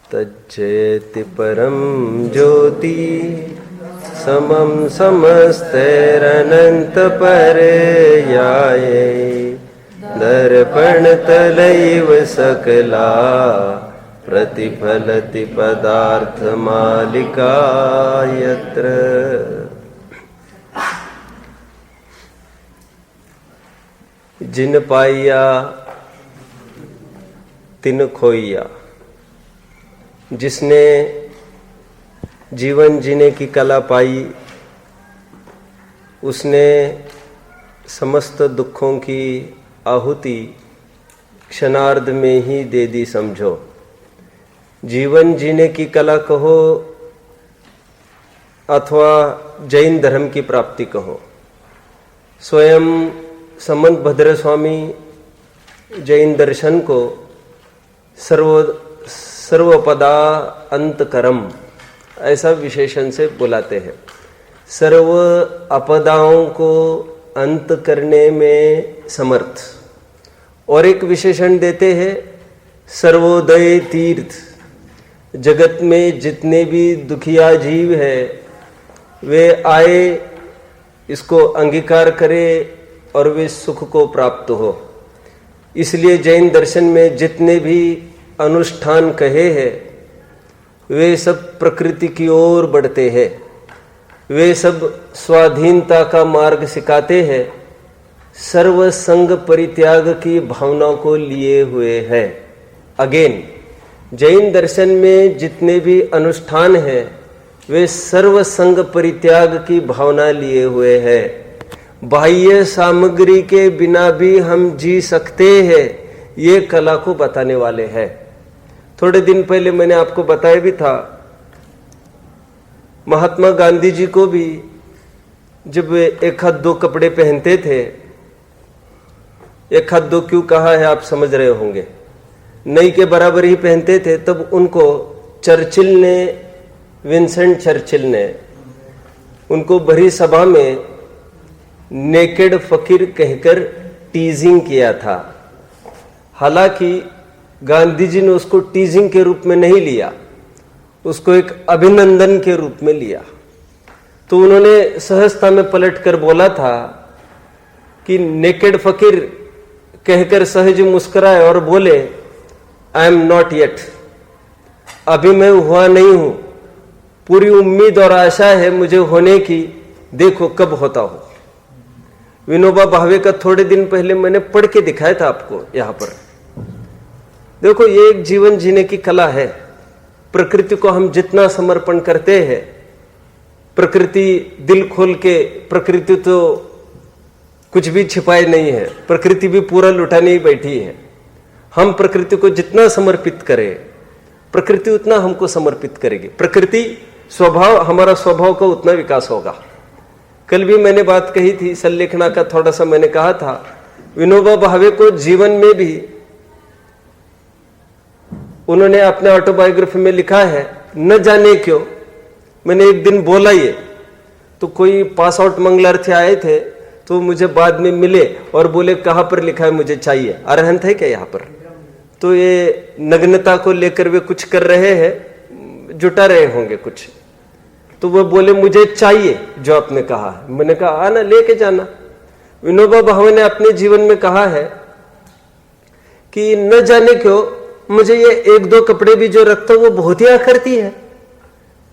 तज्जयति परम ज्योति समम समस्तैरनंत पर्याये दर्पण तलैव सकला प्रतिफलति पदार्थ मालिका यत्र। जिन पाइया तिन खोइया। जिसने जीवन जीने की कला पाई उसने समस्त दुखों की आहुति क्षणार्ध में ही दे दी समझो। जीवन जीने की कला कहो अथवा जैन धर्म की प्राप्ति कहो। स्वयं समंत भद्र स्वामी जैन दर्शन को सर्वपदा अंतकरम ऐसा विशेषण से बुलाते हैं। सर्व अपदाओं को अंत करने में समर्थ। और एक विशेषण देते हैं सर्वोदय तीर्थ। जगत में जितने भी दुखिया जीव है वे आए इसको अंगीकार करे और वे सुख को प्राप्त हो। इसलिए जैन दर्शन में जितने भी अनुष्ठान कहे हैं वे सब प्रकृति की ओर बढ़ते हैं। वे सब स्वाधीनता का मार्ग सिखाते हैं। सर्व संग परित्याग की भावना को लिए हुए हैं। अगेन जैन दर्शन में जितने भी अनुष्ठान हैं वे सर्व संग परित्याग की भावना लिए हुए हैं। बाह्य सामग्री के बिना भी हम जी सकते हैं ये कला को बताने वाले हैं। थोड़े दिन पहले मैंने आपको बताया भी था महात्मा गांधी जी को भी जब वे एक हाथ दो कपड़े पहनते थे, एक हाथ दो क्यों कहा है आप समझ रहे होंगे, नई के बराबर ही पहनते थे, तब उनको चर्चिल ने, विंसेंट चर्चिल ने उनको भरी सभा में नेकेड फकीर कहकर टीजिंग किया था। हालांकि गांधी जी ने उसको टीजिंग के रूप में नहीं लिया, उसको एक अभिनंदन के रूप में लिया। तो उन्होंने सहजता में पलटकर बोला था कि नेकेड फकीर कहकर सहज मुस्कुराए और बोले आई एम नॉट येट, अभी मैं हुआ नहीं हूं, पूरी उम्मीद और आशा है मुझे होने की, देखो कब होता हो। विनोबा भावे का थोड़े दिन पहले मैंने पढ़ के दिखाया था आपको यहां पर। देखो ये एक जीवन जीने की कला है। प्रकृति को हम जितना समर्पण करते हैं, प्रकृति दिल खोल के, प्रकृति तो कुछ भी छिपाए नहीं है, प्रकृति भी पूरा लुटाने ही बैठी है। हम प्रकृति को जितना समर्पित करें प्रकृति उतना हमको समर्पित करेगी। प्रकृति स्वभाव, हमारा स्वभाव का उतना विकास होगा। कल भी मैंने बात कही थी संलेखना का, थोड़ा सा मैंने कहा था विनोबा भावे को जीवन में भी उन्होंने अपने ऑटोबायोग्राफी में लिखा है, न जाने क्यों मैंने एक दिन बोला ये, तो कोई पास आउट मंगलार्थी आए थे तो मुझे बाद में मिले और बोले कहाँ पर लिखा है मुझे चाहिए, अरहंत है क्या यहाँ पर? तो ये नग्नता को लेकर वे कुछ कर रहे हैं, जुटा रहे होंगे कुछ, तो वो बोले मुझे चाहिए जो आपने कहा है। मैंने कहा आना लेके जाना। विनोबा भावे ने अपने जीवन में कहा है कि न जाने क्यों मुझे ये एक दो कपड़े भी जो रखता हूं वो बहुत ही आकर्ती है।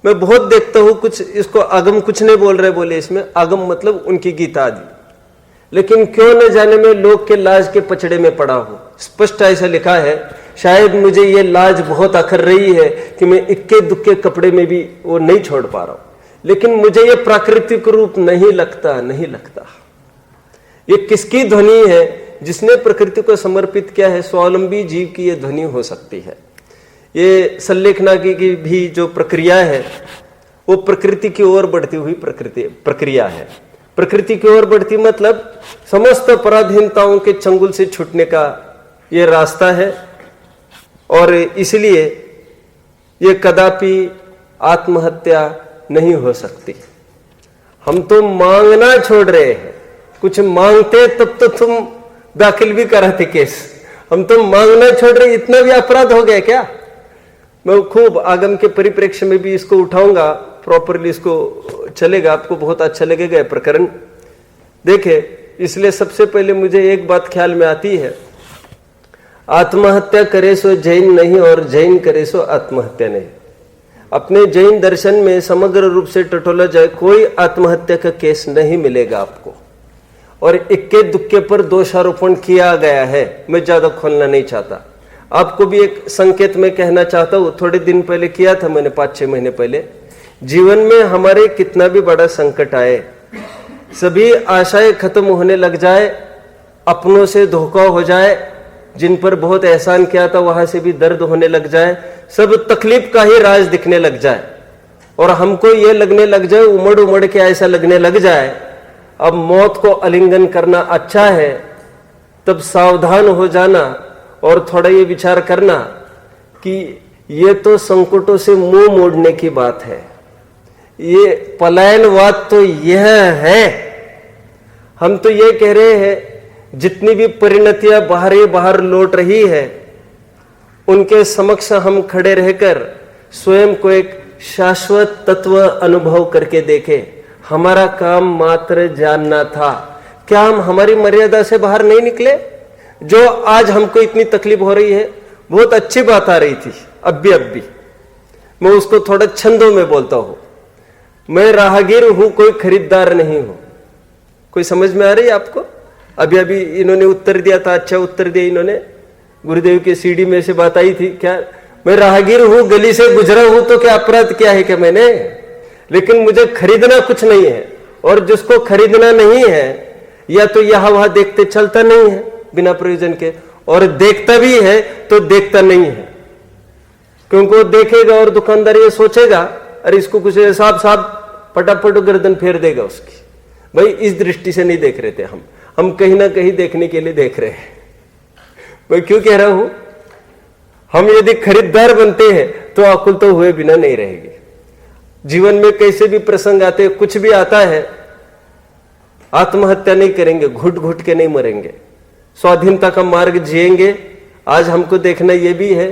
मैं बहुत देखता हूं, कुछ इसको आगम कुछ नहीं बोल रहे, बोले इसमें आगम मतलब उनकी गीता आदि, लेकिन क्यों न जाने में लोग के लाज के पचड़े में पड़ा हूं। स्पष्ट ऐसा लिखा है, शायद मुझे ये लाज बहुत अखर रही है कि मैं इक्के दुक्के कपड़े में भी वो नहीं छोड़ पा रहा हूं, लेकिन मुझे ये प्राकृतिक रूप नहीं लगता। ये किसकी ध्वनि है? जिसने प्रकृति को समर्पित किया है, स्वावलंबी जीव की ये ध्वनि हो सकती है। ये संलेखना की भी जो प्रक्रिया है वो प्रकृति की ओर बढ़ती हुई प्रक्रिया है। प्रकृति की ओर बढ़ती मतलब समस्त पराधीनताओं के चंगुल से छूटने का ये रास्ता है, और इसलिए ये कदापि आत्महत्या नहीं हो सकती। हम तो मांगना छोड़ रहे हैं, कुछ मांगते तब तो तुम दाखिल भी कराते केस। हम तो मांगना छोड़ रहे, इतना भी अपराध हो गया क्या? मैं खूब आगम के परिप्रेक्ष्य में भी इसको उठाऊंगा, प्रॉपरली इसको चलेगा, आपको बहुत अच्छा लगेगा यह प्रकरण। देखे, इसलिए सबसे पहले मुझे एक बात ख्याल में आती है, आत्महत्या करे सो जैन नहीं और जैन करे सो आत्महत्या नहीं। अपने जैन दर्शन में समग्र रूप से टटोला जाए, कोई आत्महत्या का केस नहीं मिलेगा आपको, और इक्के दुक्के पर दोषारोपण किया गया है। मैं ज्यादा खोलना नहीं चाहता, आपको भी एक संकेत में कहना चाहता हूं। थोड़े दिन पहले किया था मैंने, 5-6 महीने पहले। जीवन में हमारे कितना भी बड़ा संकट आए, सभी आशाएं खत्म होने लग जाए, अपनों से धोखा हो जाए, जिन पर बहुत एहसान किया था वहां से भी दर्द होने लग जाए, सब तकलीफ का ही राज दिखने लग जाए, और हमको ये लगने लग जाए, उमड़ उमड़ के ऐसा लगने लग जाए अब मौत को आलिंगन करना अच्छा है, तब सावधान हो जाना और थोड़ा ये विचार करना कि ये तो संकटों से मुंह मोड़ने की बात है, ये पलायनवाद तो यह है। हम तो ये कह रहे हैं जितनी भी परिणतियां बाहर लौट रही है, उनके समक्ष हम खड़े रहकर स्वयं को एक शाश्वत तत्व अनुभव करके देखें। हमारा काम मात्र जानना था। क्या हम हमारी मर्यादा से बाहर नहीं निकले? जो आज हमको इतनी तकलीफ हो रही है, बहुत अच्छी बात आ रही थी अब भी मैं उसको थोड़ा छंदों में बोलता हूं। मैं राहगीर हूं, कोई खरीदार नहीं हूं। कोई समझ में आ रही है आपको? अभी इन्होंने उत्तर दिया था, अच्छा उत्तर दिया इन्होंने। गुरुदेव की सीढ़ी में से बात आई थी, क्या मैं राहगीर हूं, गली से गुजरा हूं तो क्या अपराध किया है क्या मैंने? लेकिन मुझे खरीदना कुछ नहीं है, और जिसको खरीदना नहीं है या तो यह वहां देखते चलता नहीं है बिना प्रयोजन के, और देखता भी है तो देखता नहीं है, क्योंकि वो देखेगा और दुकानदार ये सोचेगा अरे इसको कुछ साफ फटाफट गर्दन फेर देगा उसकी। भाई इस दृष्टि से नहीं देख रहे थे हम कहीं ना कहीं देखने के लिए देख रहे हैं। मैं क्यों कह रहा हूं, हम यदि खरीदार बनते हैं तो आकुल तो हुए बिना नहीं रहेंगे। जीवन में कैसे भी प्रसंग आते, कुछ भी आता है, आत्महत्या नहीं करेंगे, घुट घुट के नहीं मरेंगे, स्वाधीनता का मार्ग जिएंगे। आज हमको देखना यह भी है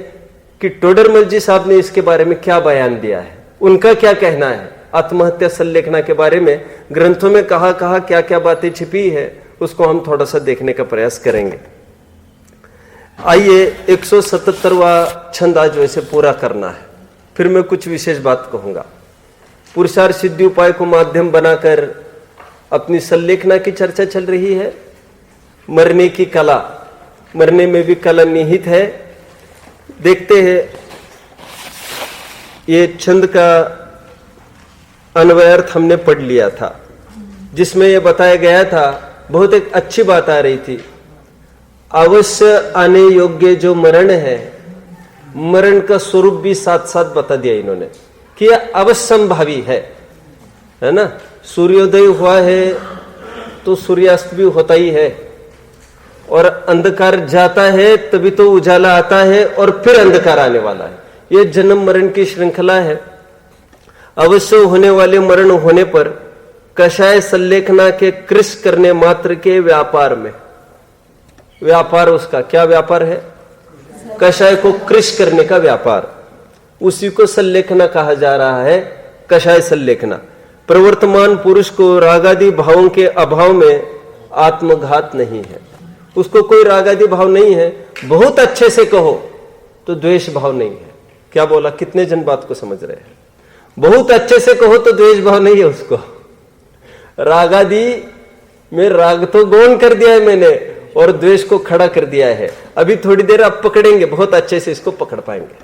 कि टोडरमल जी साहब ने इसके बारे में क्या बयान दिया है, उनका क्या कहना है आत्महत्या संलेखना के बारे में। ग्रंथों में कहा क्या क्या बातें छिपी है, उसको हम थोड़ा सा देखने का प्रयास करेंगे। आइए 177वां छंद आज वैसे पूरा करना है, फिर मैं कुछ विशेष बात कहूंगा। पुरुषार्थ सिद्धि उपाय को माध्यम बनाकर अपनी संलेखना की चर्चा चल रही है। मरने की कला, मरने में भी कला निहित है। देखते हैं, ये छंद का अन्वयार्थ हमने पढ़ लिया था, जिसमें यह बताया गया था, बहुत एक अच्छी बात आ रही थी। अवश्य आने योग्य जो मरण है, मरण का स्वरूप भी साथ साथ बता दिया इन्होंने कि यह अवश्यंभावी है ना। सूर्योदय हुआ है तो सूर्यास्त भी होता ही है, और अंधकार जाता है तभी तो उजाला आता है, और फिर अंधकार आने वाला है। यह जन्म मरण की श्रृंखला है। अवश्य होने वाले मरण होने पर कषाय संलेखना के कृष करने मात्र के व्यापार में, व्यापार उसका क्या व्यापार है? कषाय को कृष करने का व्यापार, उसी को संलेखना कहा जा रहा है। कषाय संलेखना प्रवर्तमान पुरुष को रागादि भावों के अभाव में आत्मघात नहीं है। उसको कोई रागादि भाव नहीं है। बहुत अच्छे से कहो तो द्वेष भाव नहीं है। क्या बोला? कितने जन बात को समझ रहे हैं? बहुत अच्छे से कहो तो द्वेष भाव नहीं है उसको। रागादि में राग तो गौण कर दिया है मैंने, और द्वेष को खड़ा कर दिया है। अभी थोड़ी देर आप पकड़ेंगे, बहुत अच्छे से इसको पकड़ पाएंगे,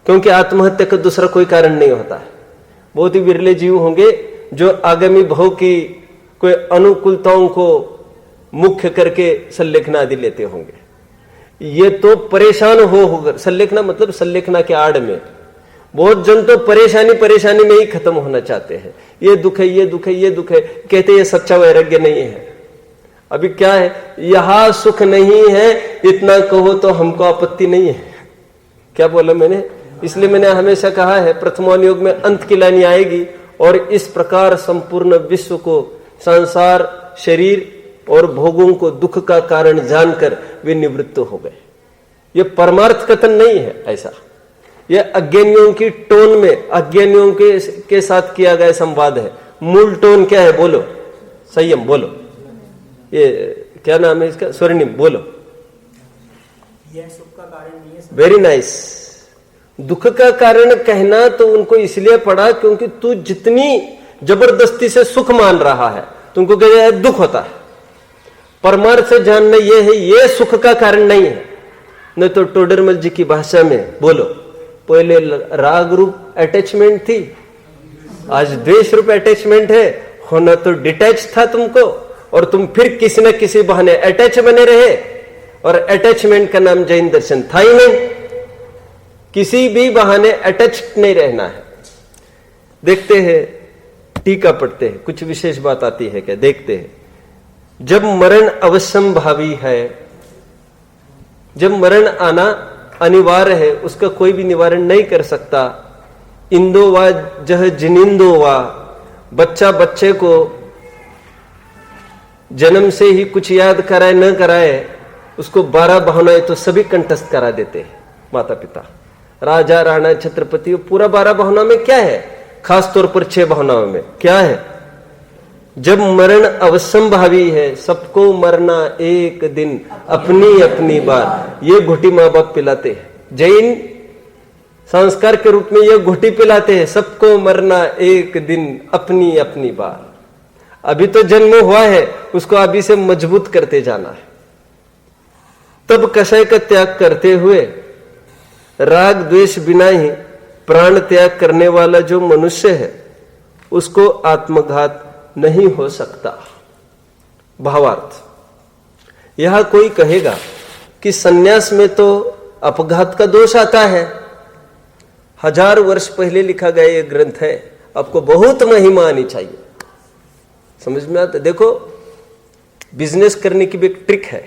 क्योंकि आत्महत्या का दूसरा कोई कारण नहीं होता है। बहुत ही विरले जीव होंगे जो आगामी भाव की कोई अनुकूलताओं को मुख्य करके संलेखना आदि लेते होंगे। ये तो परेशान हो संलेखना मतलब संलेखना के आड़ में बहुत जन तो परेशानी में ही खत्म होना चाहते हैं। ये दुख है, ये दुख है, ये दुख है, कहते ये सच्चा वैराग्य नहीं है। अभी क्या है, यहां सुख नहीं है इतना कहो तो हमको आपत्ति नहीं है। क्या बोला मैंने? इसलिए मैंने हमेशा कहा है प्रथमानुयोग में अंत की लानी आएगी, और इस प्रकार संपूर्ण विश्व को, संसार, शरीर और भोगों को दुख का कारण जानकर वे निवृत्त हो गए। ये परमार्थ कथन नहीं है ऐसा। ये अज्ञानियों की टोन में, अज्ञानियों के साथ किया गया संवाद है। मूल टोन क्या है? बोलो। संयम बोलो। ये क्या नाम है इसका? स्वर्णिम बोलो। यह सुख का कारण नहीं है। Very nice. दुख का कारण कहना तो उनको इसलिए पड़ा क्योंकि तू जितनी जबरदस्ती से सुख मान रहा है, तुमको क्या दुख होता है। परमार्थ से जानना यह है, ये सुख का कारण नहीं है। नहीं तो टोडरमल जी की भाषा में बोलो, पहले राग रूप अटैचमेंट थी, आज द्वेष रूप अटैचमेंट है। होना तो डिटैच था तुमको, और तुम फिर किसी न किसी बहाने अटैच बने रहे, और अटैचमेंट का नाम जैन दर्शन था ही नहीं। किसी भी बहाने अटैच नहीं रहना है। देखते हैं, टीका पढ़ते हैं, कुछ विशेष बात आती है क्या? देखते हैं। जब मरण अवश्यंभावी है, जब मरण आना अनिवार्य है, उसका कोई भी निवारण नहीं कर सकता। इंदो वा जह जिनिंदो वा, बच्चा बच्चे को जन्म से ही कुछ याद कराए न कराए, उसको 12 भावनाएं तो सभी कंठस्थ करा देते हैं माता पिता। राजा राणा छत्रपति, पूरा 12 भावना में क्या है? खास तौर पर 6 भावनाओं में क्या है? जब मरण अवश्यंभावी है, सबको मरना एक दिन, अपनी अपनी बार। ये घुटी माँ बाप पिलाते हैं, जैन संस्कार के रूप में ये घुटी पिलाते हैं, सबको मरना एक दिन, अपनी अपनी बार। अभी तो जन्म हुआ है, उसको अभी से मजबूत करते जाना है। तब कषाय का त्याग करते हुए राग द्वेष बिना ही प्राण त्याग करने वाला जो मनुष्य है, उसको आत्मघात नहीं हो सकता। भावार्थ, यह कोई कहेगा कि सन्यास में तो अपघात का दोष आता है। 1000 वर्ष पहले लिखा गया यह ग्रंथ है, आपको बहुत महिमा आनी चाहिए। समझ में आता? देखो, बिजनेस करने की भी एक ट्रिक है।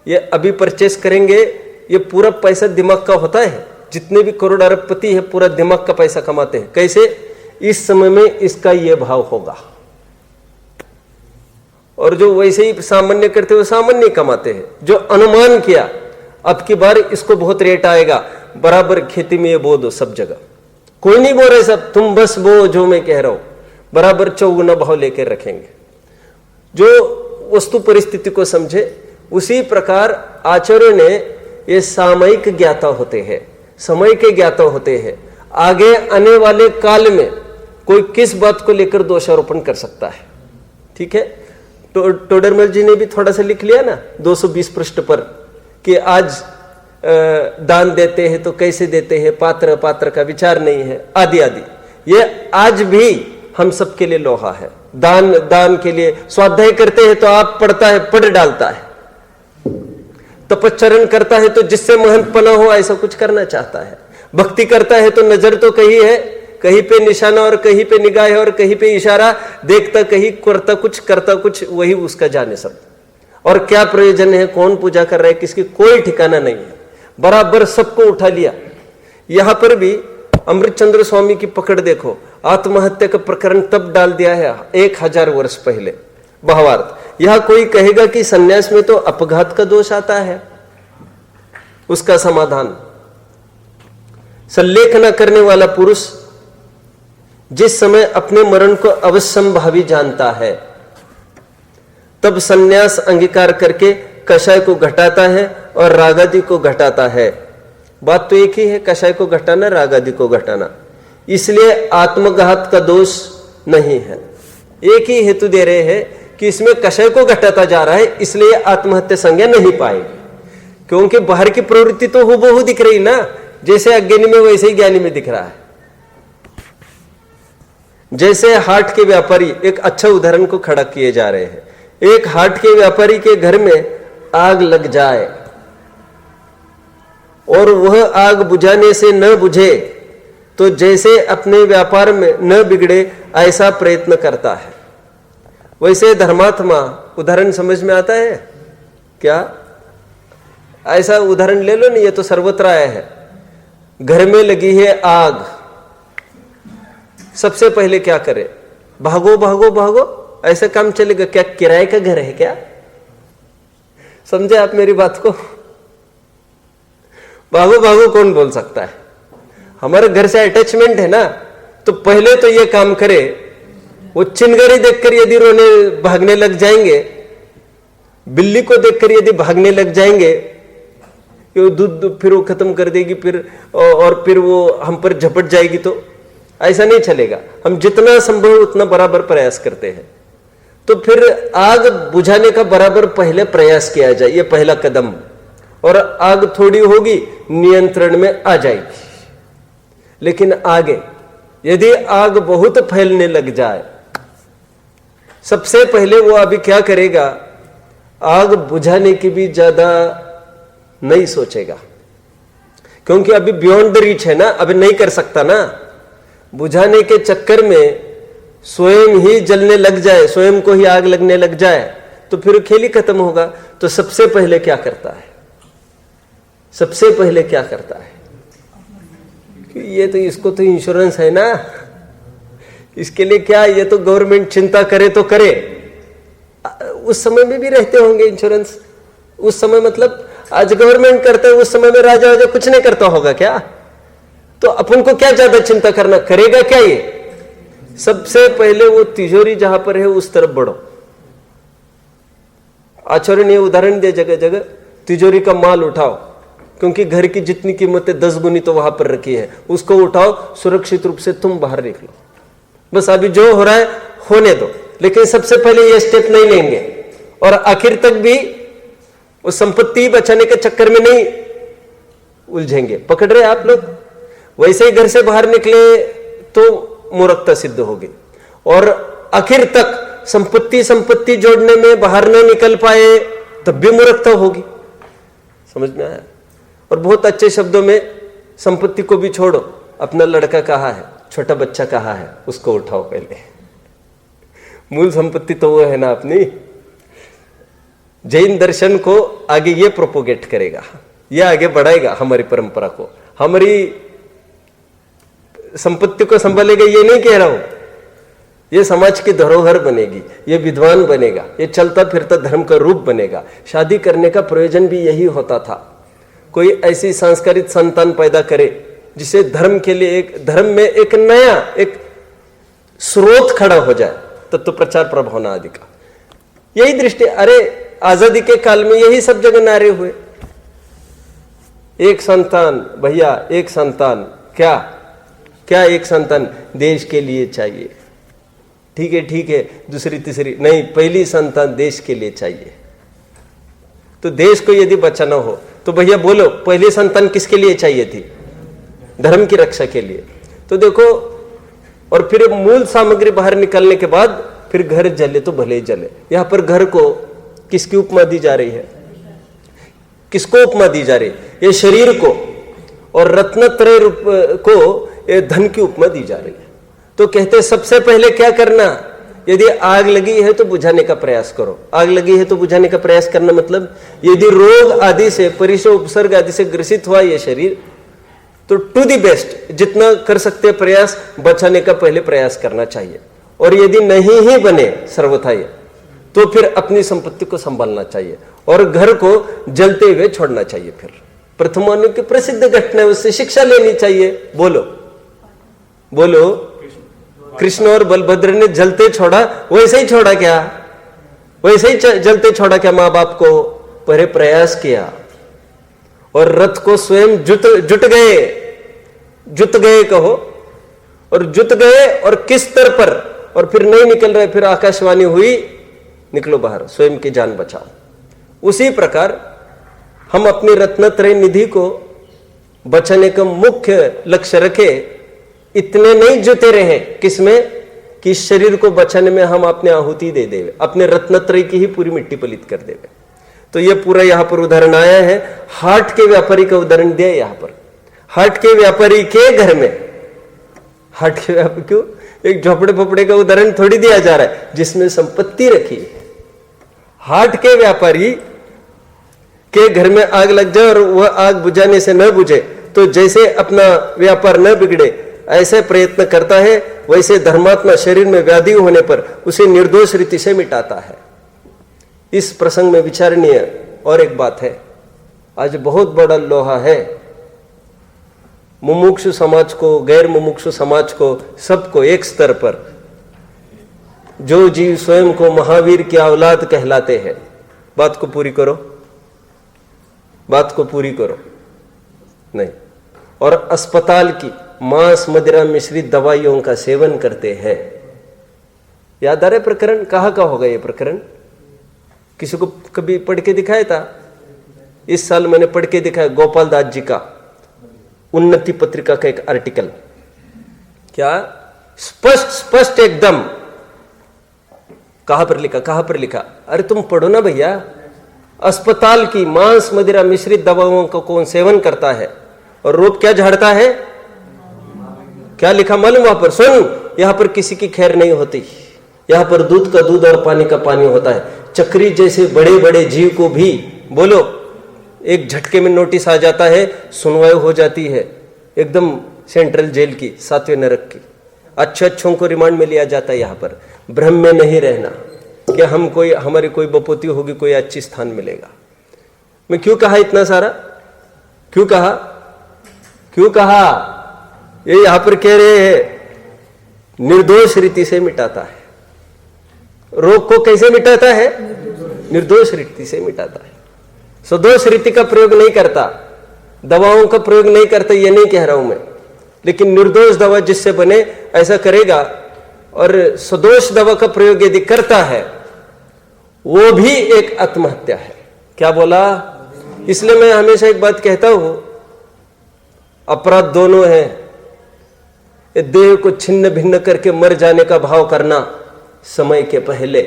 ये अभी परचेस करेंगे, ये पूरा पैसा दिमाग का होता है। जितने भी करोड़ अरबपति है, पूरा दिमाग का पैसा कमाते हैं। कैसे? इस समय में इसका ये भाव होगा, और जो वैसे ही सामान्य करते हुए सामान्य कमाते हैं। जो अनुमान किया अब की बार इसको बहुत रेट आएगा, बराबर खेती में ये बो दो सब जगह। कोई नहीं बो रहे सब, तुम बस बो जो मैं कह रहा हूं, बराबर 4 भाव लेकर रखेंगे। जो वस्तु परिस्थिति को समझे, उसी प्रकार आचार्य ने ये सामयिक ज्ञाता होते हैं, समय के ज्ञाता होते हैं। आगे आने वाले काल में कोई किस बात को लेकर दोषारोपण कर सकता है। ठीक है, टोडरमल जी ने भी थोड़ा सा लिख लिया ना 220 पृष्ठ पर, कि आज दान देते हैं तो कैसे देते हैं, पात्र पात्र का विचार नहीं है, आदि आदि। ये आज भी हम सबके लिए लोहा है। दान के लिए स्वाध्याय करते हैं तो आप पढ़ता है, पढ़ डालता है। तपच्चरण करता है तो जिससे महंत पना हो, ऐसा कुछ करना चाहता है। भक्ति करता है तो नजर तो कहीं है, कहीं पे निशाना और कहीं पे निगाह है और कहीं पे इशारा, देखता कहीं, करता कुछ, वही उसका जाने सब। और क्या प्रयोजन है, कौन पूजा कर रहा है, किसकी कोई ठिकाना नहीं है। बराबर सबको उठा लिया। यहां पर भी अमृतचंद्र स्वामी की पकड़ देखो, आत्महत्या का प्रकरण तब डाल दिया है 1000 वर्ष पहले। भावार्थ, यह कोई कहेगा कि सन्यास में तो अपघात का दोष आता है, उसका समाधान, सल्लेख न करने वाला पुरुष जिस समय अपने मरण को अवश्यंभावी जानता है, तब सन्यास अंगीकार करके कषाय को घटाता है और रागादि को घटाता है। बात तो एक ही है, कषाय को घटाना, रागादि को घटाना। इसलिए आत्मघात का दोष नहीं है। एक ही हेतु दे रहे हैं कि इसमें कषाय को घटाता जा रहा है, इसलिए आत्महत्या संज्ञा नहीं पाएगी। क्योंकि बाहर की प्रवृत्ति तो हूबहू दिख रही ना, जैसे अज्ञानी में वैसे ही ज्ञानी में दिख रहा है। जैसे हाट के व्यापारी, एक अच्छा उदाहरण को खड़ा किए जा रहे हैं। एक हाट के व्यापारी के घर में आग लग जाए और वह आग बुझाने से न बुझे तो जैसे अपने व्यापार में न बिगड़े ऐसा प्रयत्न करता है। वैसे धर्मात्मा, उदाहरण समझ में आता है क्या? ऐसा उदाहरण ले लो नहीं, ये तो सर्वत्र आया है। घर में लगी है आग, सबसे पहले क्या करे? भागो भागो भागो, ऐसा काम चलेगा क्या? किराए का घर है क्या? समझे आप मेरी बात को? भागो भागो कौन बोल सकता है? हमारे घर से अटैचमेंट है ना, तो पहले तो ये काम करे। वो चिंगारी देखकर यदि रोने भागने लग जाएंगे, बिल्ली को देखकर यदि भागने लग जाएंगे कि वो दूध फिर वो खत्म कर देगी, फिर फिर वो हम पर झपट जाएगी, तो ऐसा नहीं चलेगा। हम जितना संभव उतना बराबर प्रयास करते हैं, तो फिर आग बुझाने का बराबर पहले प्रयास किया जाए, ये पहला कदम। और आग थोड़ी होगी, नियंत्रण में आ जाएगी। लेकिन आगे यदि आग बहुत फैलने लग जाए, सबसे पहले वो अभी क्या करेगा, आग बुझाने की भी ज्यादा नहीं सोचेगा, क्योंकि अभी बियॉन्ड द रीच है ना, अभी नहीं कर सकता ना। बुझाने के चक्कर में स्वयं ही जलने लग जाए, स्वयं को ही आग लगने लग जाए, तो फिर खेल ही खत्म होगा। तो सबसे पहले क्या करता है, सबसे पहले क्या करता है कि ये तो, इसको तो इंश्योरेंस है ना, इसके लिए क्या, ये तो गवर्नमेंट चिंता करे तो करे। उस समय में भी रहते होंगे इंश्योरेंस, उस समय मतलब आज गवर्नमेंट करता है, उस समय में राजा वाजा कुछ नहीं करता होगा क्या? तो अपन को क्या ज्यादा चिंता करना, करेगा क्या ये? सबसे पहले वो तिजोरी जहां पर है उस तरफ बढ़ो। आचार्य ने उदाहरण दिया, जगह जगह तिजोरी का माल उठाओ, क्योंकि घर की जितनी कीमतें 10 गुनी तो वहां पर रखी है, उसको उठाओ, सुरक्षित रूप से तुम बाहर निकलो। बस अभी जो हो रहा है होने दो, लेकिन सबसे पहले ये स्टेप नहीं लेंगे, और आखिर तक भी वो संपत्ति बचाने के चक्कर में नहीं उलझेंगे। पकड़ रहे आप लोग? वैसे ही घर से बाहर निकले तो मूर्खता सिद्ध होगी, और आखिर तक संपत्ति जोड़ने में बाहर न निकल पाए तब भी मूर्खता होगी। समझ में आया? और बहुत अच्छे शब्दों में, संपत्ति को भी छोड़ो, अपना लड़का कहाँ है, छोटा बच्चा कहाँ है, उसको उठाओ पहले। मूल संपत्ति तो वो है ना अपनी। जैन दर्शन को आगे ये प्रोपोगेट करेगा, ये आगे बढ़ाएगा हमारी परंपरा को, हमारी संपत्ति को संभालेगा। ये नहीं कह रहा हूं, ये समाज की धरोहर बनेगी, ये विद्वान बनेगा, ये चलता फिरता धर्म का रूप बनेगा। शादी करने का प्रयोजन भी यही होता था, कोई ऐसी संस्कारित संतान पैदा करे जिसे धर्म के लिए, एक धर्म में एक नया एक स्रोत खड़ा हो जाए, तत्व प्रचार प्रभावना आदि का। यही दृष्टि, अरे आजादी के काल में यही सब जगह नारे हुए, एक संतान भैया, एक संतान, क्या एक संतान देश के लिए चाहिए, ठीक है, दूसरी तीसरी नहीं, पहली संतान देश के लिए चाहिए। तो देश को यदि बचाना हो तो भैया बोलो, पहली संतान किसके लिए चाहिए थी? धर्म की रक्षा के लिए। तो देखो, और फिर मूल सामग्री बाहर निकालने के बाद फिर घर जले तो भले ही जले। यहां पर घर को किसकी उपमा दी जा रही है, किसको उपमा दी जा रही है? ये शरीर को, और रत्नत्रय को ये धन की उपमा दी जा रही है। तो कहते सबसे पहले क्या करना, यदि आग लगी है तो बुझाने का प्रयास करो। आग लगी है तो बुझाने का प्रयास करना मतलब, यदि रोग आदि से, परिसर उपसर्ग आदि से ग्रसित हुआ ये शरीर, तो टू दी बेस्ट जितना कर सकते प्रयास बचाने का पहले प्रयास करना चाहिए। और यदि नहीं ही बने सर्वथा ये, तो फिर अपनी संपत्ति को संभालना चाहिए और घर को जलते हुए छोड़ना चाहिए। फिर प्रथमानु की प्रसिद्ध घटना है, उससे शिक्षा लेनी चाहिए। बोलो बोलो, कृष्ण और बलभद्र ने जलते छोड़ा, वैसे ही छोड़ा क्या? वैसे ही जलते छोड़ा क्या? मां बाप को पहले प्रयास किया और रथ को स्वयं जुट गए कहो, और जुट गए, और किस स्तर पर, और फिर नहीं निकल रहे, फिर आकाशवाणी हुई, निकलो बाहर, स्वयं की जान बचाओ। उसी प्रकार हम अपनी रत्नत्रय निधि को बचाने का मुख्य लक्ष्य रखे, इतने नहीं जुटे रहे किसमें, कि शरीर को बचाने में हम अपने आहुति दे देवे, अपने रत्नत्रय की ही पूरी मिट्टी पलित कर देवे। तो ये पूरा यहां पर उदाहरण आया है, हाट के व्यापारी का उदाहरण दिया यहां पर। हाट के व्यापारी के घर में, हाट के व्यापारी क्यों, एक झोपड़े फोपड़े का उदाहरण थोड़ी दिया जा रहा है जिसमें संपत्ति रखी है। हाट के व्यापारी के घर में आग लग जाए और वह आग बुझाने से न बुझे, तो जैसे अपना व्यापार न बिगड़े ऐसे प्रयत्न करता है, वैसे धर्मात्मा शरीर में व्याधि होने पर उसे निर्दोष रीति से मिटाता है। इस प्रसंग में विचारणीय और एक बात है, आज बहुत बड़ा लोहा है मुमुक्षु समाज को, गैर मुमुक्षु समाज को, सबको एक स्तर पर, जो जीव स्वयं को महावीर की औलाद कहलाते हैं, बात को पूरी करो, बात को पूरी करो। नहीं, और अस्पताल की मांस मदिरा मिश्रित दवाइयों का सेवन करते हैं। याद आ रहा है प्रकरण? कहाँ का होगा ये प्रकरण? किसी को कभी पढ़ के दिखाया था? इस साल मैंने पढ़ के दिखाया, गोपाल दास जी का उन्नति पत्रिका का एक आर्टिकल। क्या स्पष्ट स्पष्ट एकदम, कहां पर लिखा, कहां पर लिखा? अरे तुम पढ़ो ना भैया। अस्पताल की मांस मदिरा मिश्रित दवाओं का कौन सेवन करता है और रोग क्या झाड़ता है? क्या लिखा मालूम वहां पर? सुन, यहां पर किसी की खैर नहीं होती, यहां पर दूध का दूध और पानी का पानी होता है। चक्री जैसे बड़े बड़े जीव को भी बोलो एक झटके में नोटिस आ जाता है, सुनवाई हो जाती है, एकदम सेंट्रल जेल की, 7वें नरक की। अच्छे अच्छों को रिमांड में लिया जाता है। यहां पर भ्रम में नहीं रहना कि हम कोई, हमारी कोई बपोती होगी, कोई अच्छी स्थान मिलेगा। मैं क्यों कहा इतना सारा? क्यों कहा? क्यों कहा? ये यहां पर कह रहे हैं निर्दोष रीति से मिटाता है। रोग को कैसे मिटाता है? निर्दोष रीति से मिटाता है। सदोष रीति का प्रयोग नहीं करता, दवाओं का प्रयोग नहीं करता, ये नहीं कह रहा हूं मैं, लेकिन निर्दोष दवा जिससे बने ऐसा करेगा। और सदोष दवा का प्रयोग यदि करता है वो भी एक आत्महत्या है। क्या बोला? इसलिए मैं हमेशा एक बात कहता हूं, अपराध दोनों है। देह को छिन्न भिन्न करके मर जाने का भाव करना समय के पहले,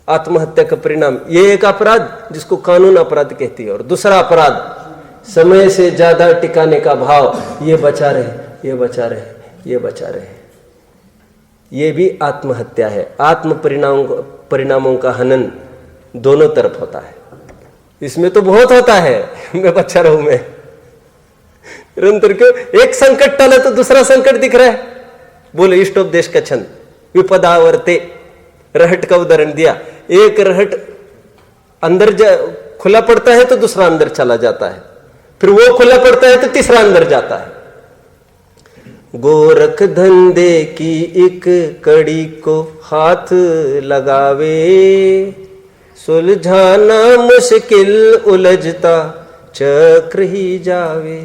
आत्महत्या का परिणाम, ये एक अपराध जिसको कानून अपराध कहती है। और दूसरा अपराध समय से ज्यादा टिकाने का भाव, ये बचा रहे, ये बचा रहे, ये बचा रहे, ये भी आत्महत्या है। आत्म परिणामों का हनन दोनों तरफ होता है। इसमें तो बहुत होता है, मैं बचा रहूं मैं निरंतर। क्यों? एक संकट टाला तो दूसरा संकट दिख रहा है। बोले इष्टोपदेश का छंद, विपदावर्ते, रहट का उदाहरण दिया। एक रहट अंदर खुला पड़ता है तो दूसरा अंदर चला जाता है, फिर वो खुला पड़ता है तो तीसरा अंदर जाता है। गोरख धंधे की एक कड़ी को हाथ लगावे, सुलझाना मुश्किल उलझता चक्र ही जावे।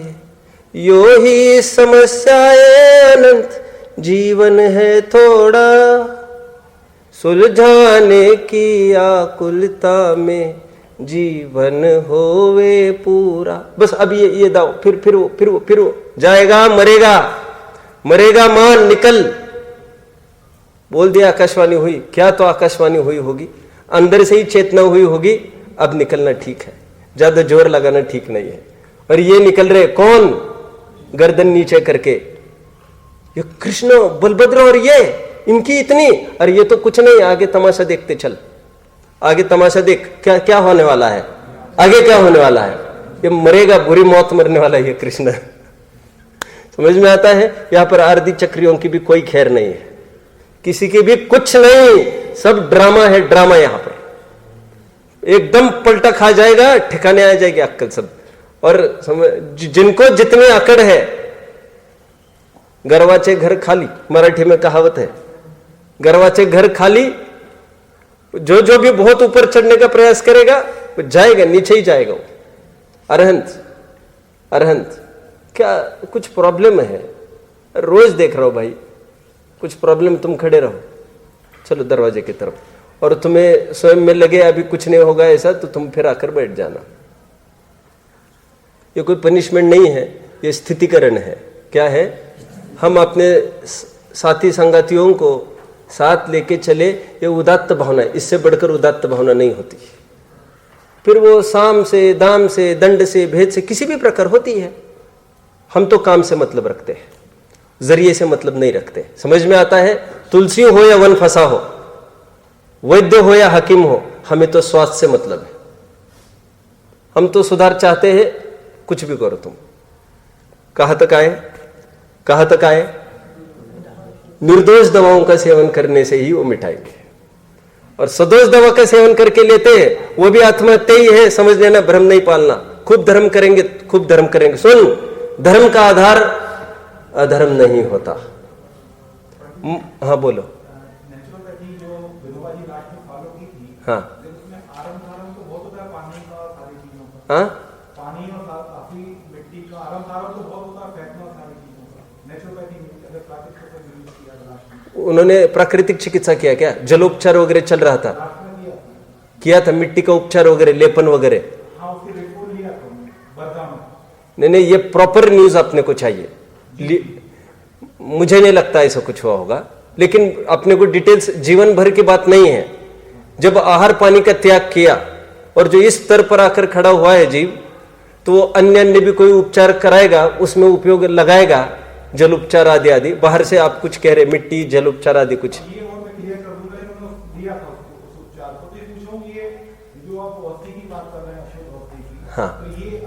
यो ही समस्याएं अनंत, जीवन है थोड़ा, सुलझाने की आकुलता में जीवन होवे पूरा। बस अब ये दाओ, फिर वो जाएगा, मरेगा मान निकल। बोल दिया आकाशवाणी हुई, क्या तो आकाशवाणी हुई होगी, अंदर से ही चेतना हुई होगी, अब निकलना ठीक है, ज्यादा जोर लगाना ठीक नहीं है। और ये निकल रहे कौन? गर्दन नीचे करके, ये कृष्ण बलभद्र और ये इनकी इतनी, और ये तो कुछ नहीं, आगे तमाशा देखते चल, आगे तमाशा देख, क्या क्या होने वाला है, आगे क्या होने वाला है। ये मरेगा, बुरी मौत मरने वाला है ये कृष्ण। समझ में आता है? यहां पर आरती चक्रियों की भी कोई खैर नहीं है, किसी की भी कुछ नहीं, सब ड्रामा है, ड्रामा। यहां पर एकदम पलटा खा जाएगा, ठिकाने आ जाएगी अक्कल सब। और जिनको जितने अकड़ है, गरवाचे घर खाली, मराठी में कहावत है, गरवाचे घर खाली। जो जो भी बहुत ऊपर चढ़ने का प्रयास करेगा वो जाएगा, नीचे ही जाएगा वो। अरहंत क्या कुछ प्रॉब्लम है? रोज देख रहा हो भाई, कुछ प्रॉब्लम, तुम खड़े रहो, चलो दरवाजे की तरफ, और तुम्हें स्वयं में लगे अभी कुछ नहीं होगा ऐसा, तो तुम फिर आकर बैठ जाना। ये कोई पनिशमेंट नहीं है, ये स्थितिकरण है। क्या है? हम अपने साथी संगातियों को साथ लेके चले, ये उदात्त भावना है, इससे बढ़कर उदात्त भावना नहीं होती। फिर वो साम से, दाम से, दंड से, भेद से, किसी भी प्रकार होती है। हम तो काम से मतलब रखते हैं, जरिए से मतलब नहीं रखते। समझ में आता है? तुलसी हो या वन फंसा हो, वैद्य हो या हकीम हो, हमें तो स्वास्थ्य से मतलब है। हम तो सुधार चाहते हैं, कुछ भी करो तुम। कहां तक आए? निर्दोष दवाओं का सेवन करने से ही वो मिटाएंगे। और सदोष दवा का सेवन करके लेते हैं, वो भी आत्महत्या ही है, समझ लेना, भ्रम नहीं पालना। खूब धर्म करेंगे। सुन, धर्म का आधार अधर्म नहीं होता। हाँ बोलो। नेचुरोपैथी जो विनोबा जी लास्ट में फॉलो की थी, हाँ उसमें आरम धारम तो बहुत होता है, पानी का और सारी चीजों का, हाँ पानी और काफी मिट्टी का आरम धारम तो बहुत होता है, फेंकना और सारी चीजों का। नेचुरोपैथी अगर प्राकृतिक से यूज किया लास्ट में, उन्होंने प्राकृतिक चिकित्सा किया क्या? जलोपचार वगैरह चल रहा था, लास्ट में किया था, मिट्टी का उपचार वगैरह, लेपन वगैरह। हाँ उसकी रिपोर्ट लिया था उन्होंने बरदा में। नहीं, ये प्रॉपर न्यूज अपने को चाहिए। मुझे नहीं लगता ऐसा कुछ हुआ होगा, लेकिन अपने को डिटेल्स, जीवन भर की बात नहीं है। जब आहार पानी का त्याग किया और जो इस स्तर पर आकर खड़ा हुआ है जीव, तो वो अन्य अन्य भी कोई उपचार कराएगा, उसमें उपयोग लगाएगा, जल उपचार आदि आदि। बाहर से आप कुछ कह रहे, मिट्टी जल उपचार आदि कुछ। ये और मैं क्लियर कर दूंगा, उन्होंने दिया था उस उपचार को। तो ये पूछूं, ये जो आप औषधि की बात कर रहे हैं, अशुद्ध औषधि की, हाँ। तो ये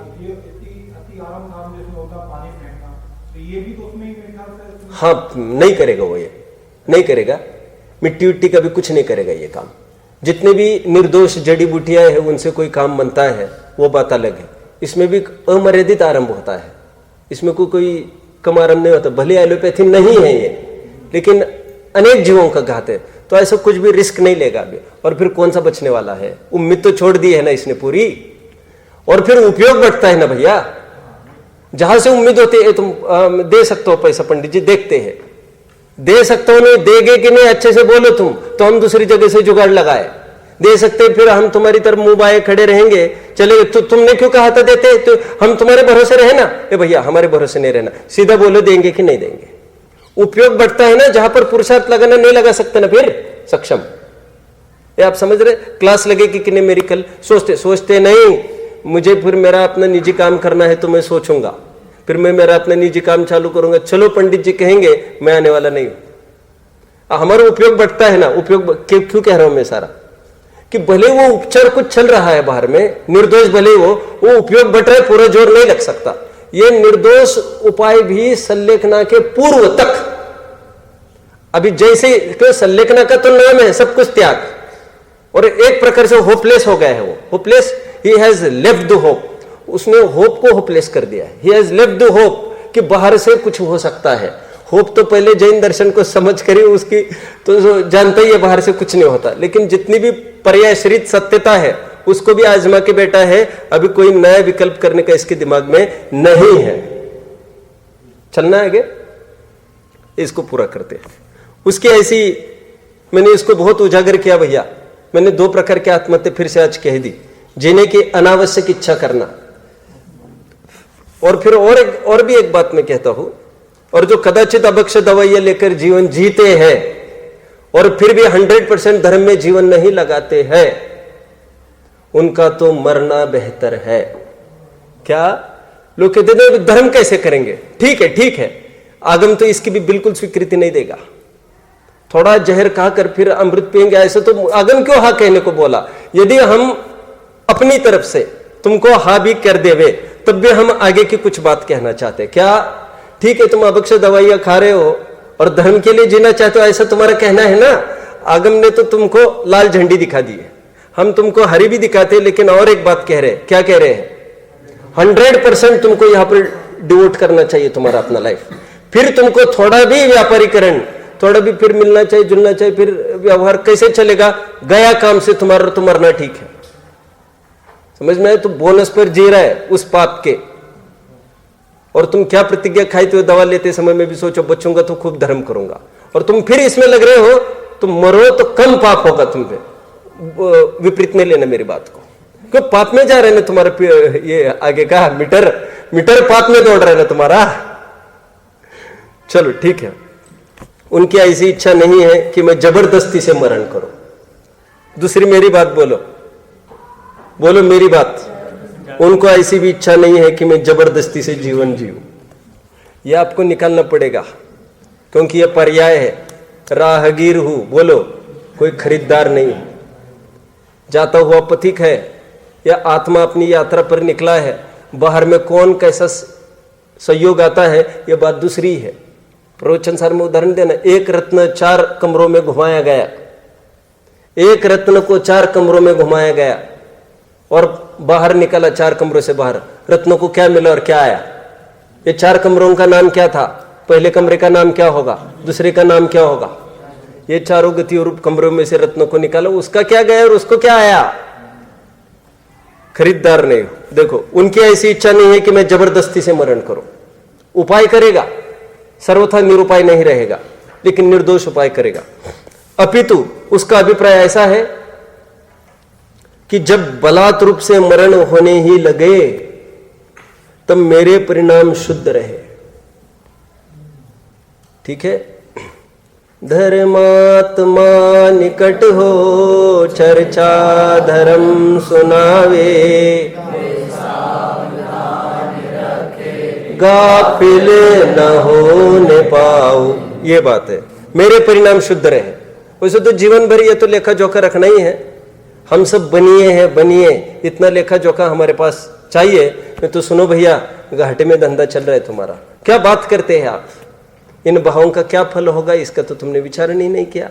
अति आराम धारम जिसमें होता है पानी फेंकना, तो ये भी तो उसमें ही मेरे ख्याल से। हाँ, नहीं करेगा वो, ये नहीं करेगा। मिट्टी विट्टी का भी कुछ नहीं करेगा ये काम। जितने भी निर्दोष जड़ी बूटियां हैं उनसे कोई काम बनता है, वो बात अलग है। इसमें भी अमर्यादित आरंभ होता है, इसमें कोई कम आरंभ नहीं होता। भले एलोपैथी नहीं है ये, लेकिन अनेक जीवों का घात है, तो ऐसा कुछ भी रिस्क नहीं लेगा अभी। और फिर कौन सा बचने वाला है? उम्मीद तो छोड़ दी है ना इसने पूरी, और फिर उपयोग बढ़ता है ना भैया। जहां से उम्मीद होती है, तुम दे सकते हो पैसा, पंडित जी देखते हैं, दे सकते हो, नहीं देगे कि नहीं अच्छे से बोलो तुम, तो हम दूसरी जगह से जुगाड़ लगाए दे सकते, फिर हम तुम्हारी तरफ मुंह बाए खड़े रहेंगे, चले तो तुमने क्यों कहा था देते, तो हम तुम्हारे भरोसे रहे ना। ए भैया हमारे भरोसे नहीं रहना, सीधा बोलो देंगे कि नहीं देंगे। उपयोग बढ़ता है ना, जहां पर पुरुषार्थ लगाना नहीं लगा सकते ना फिर सक्षम। ये आप समझ रहे? क्लास लगेगी कि नहीं मेरी, कल सोचते नहीं, मुझे फिर मेरा अपना निजी काम करना है तो मैं सोचूंगा, फिर मैं मेरा अपना निजी काम चालू करूंगा। चलो पंडित जी कहेंगे, मैं आने वाला नहीं हूं। हमारा उपयोग बढ़ता है ना। उपयोग क्यों कह रहा हूं मैं सारा, कि भले वो उपचार कुछ चल रहा है बाहर में, निर्दोष भले वो उपयोग बढ़ रहा है, पूरा जोर नहीं लग सकता। ये निर्दोष उपाय भी संलेखना के पूर्व तक, अभी जैसे तो संलेखना का तो नाम है सब कुछ त्याग, और एक प्रकार से होपलेस हो गया है वो। Hopeless, he has left the hope, उसने होप को होपलेस कर दिया है। He has left the hope कि बाहर से कुछ हो सकता है। होप तो पहले जैन दर्शन को समझ कर ही उसकी तो जानता ही है बाहर से कुछ नहीं होता, लेकिन जितनी भी पर्यायश्रित सत्यता है उसको भी आजमा के बैठा है। अभी कोई नया विकल्प करने का इसके दिमाग में नहीं है। चलना है आगे, इसको पूरा करते हैं। उसकी ऐसी, मैंने इसको बहुत उजागर किया भैया। मैंने 2 प्रकार की आत्महत्या फिर से आज कह दी। जीने की अनावश्यक इच्छा करना, और फिर और भी एक बात मैं कहता हूं, और जो कदाचित अभक्ष दवाइयां लेकर जीवन जीते हैं और फिर भी 100% धर्म में जीवन नहीं लगाते हैं, उनका तो मरना बेहतर है। क्या लोग कहते थे धर्म कैसे करेंगे? ठीक है, आगम तो इसकी भी बिल्कुल स्वीकृति नहीं देगा। थोड़ा जहर खाकर फिर अमृत पिएंगे, ऐसे तो आगम क्यों हा कहने को बोला? यदि हम अपनी तरफ से तुमको हा भी कर देवे, तब भी हम आगे की कुछ बात कहना चाहते। क्या ठीक है, तुम अभक्ष दवाइयां खा रहे हो और धर्म के लिए जीना चाहते हो, ऐसा तुम्हारा कहना है ना। आगम ने तो तुमको लाल झंडी दिखा दी है, हम तुमको हरी भी दिखाते, लेकिन और एक बात कह रहे हैं। क्या कह रहे हैं? 100% तुमको यहां पर डिवोट करना चाहिए तुम्हारा अपना लाइफ। फिर तुमको थोड़ा भी व्यापारीकरण, थोड़ा भी फिर मिलना चाहिए, जुलना चाहिए, फिर व्यवहार कैसे चलेगा? गया काम से तुम्हारा तो मरना ठीक है। समझ में आए? तो बोनस पर जी रहा है उस पाप के। और तुम क्या प्रतिज्ञा खाई थे दवा लेते समय में भी सोचो, बचूंगा तो खूब धर्म करूंगा, और तुम फिर इसमें लग रहे हो, तुम मरो तो कम पाप होगा तुम पे। विपरीत में लेना मेरी बात को, क्यों पाप में जा रहे ना तुम्हारा ये आगे का मीटर पाप में दौड़ रहा है ना तुम्हारा। चलो ठीक है, उनकी ऐसी इच्छा नहीं है कि मैं जबरदस्ती से मरण करूं। दूसरी मेरी बात बोलो मेरी बात। उनको ऐसी भी इच्छा नहीं है कि मैं जबरदस्ती से जीवन जीऊं। यह आपको निकालना पड़ेगा, क्योंकि यह पर्याय है। राहगीर हूं, बोलो, कोई खरीदार नहीं। जाता हुआ पथिक है, या आत्मा अपनी यात्रा पर निकला है। बाहर में कौन कैसा संयोग आता है, यह बात दूसरी है। प्रवचन सार में उदाहरण देना, एक रत्न 4 कमरों में घुमाया गया, एक रत्न को 4 कमरों में घुमाया गया और बाहर निकला 4 कमरों से बाहर। रत्नों को क्या मिला और क्या आया? ये 4 कमरों का नाम क्या था, पहले कमरे का नाम क्या होगा, दूसरे का नाम क्या होगा। ये चारों गतियों रूप कमरों में से रत्नों को निकालो, उसका क्या गया और उसको क्या आया, खरीदार नहीं। देखो उनकी ऐसी इच्छा नहीं है कि मैं जबरदस्ती से मरण करूं, उपाय करेगा, सर्वथा निरुपाय नहीं रहेगा, लेकिन निर्दोष उपाय करेगा। अपितु उसका अभिप्राय ऐसा है कि जब बलात् रूप से मरण होने ही लगे तब मेरे परिणाम शुद्ध रहे। ठीक है, धर्मात्मा निकट हो चर्चा धर्म सुनावे, गाफिल न होने पाओ। ये बात है, मेरे परिणाम शुद्ध रहे। वैसे तो जीवन भर ये तो लेखा जोखा रखना ही है, हम सब बनिए, इतना लेखा जोखा हमारे पास चाहिए। मैं तो सुनो भैया, घाटे में धंधा चल रहा है तुम्हारा, क्या बात करते हैं आप, इन भावों का क्या फल होगा इसका तो तुमने विचारण ही नहीं किया।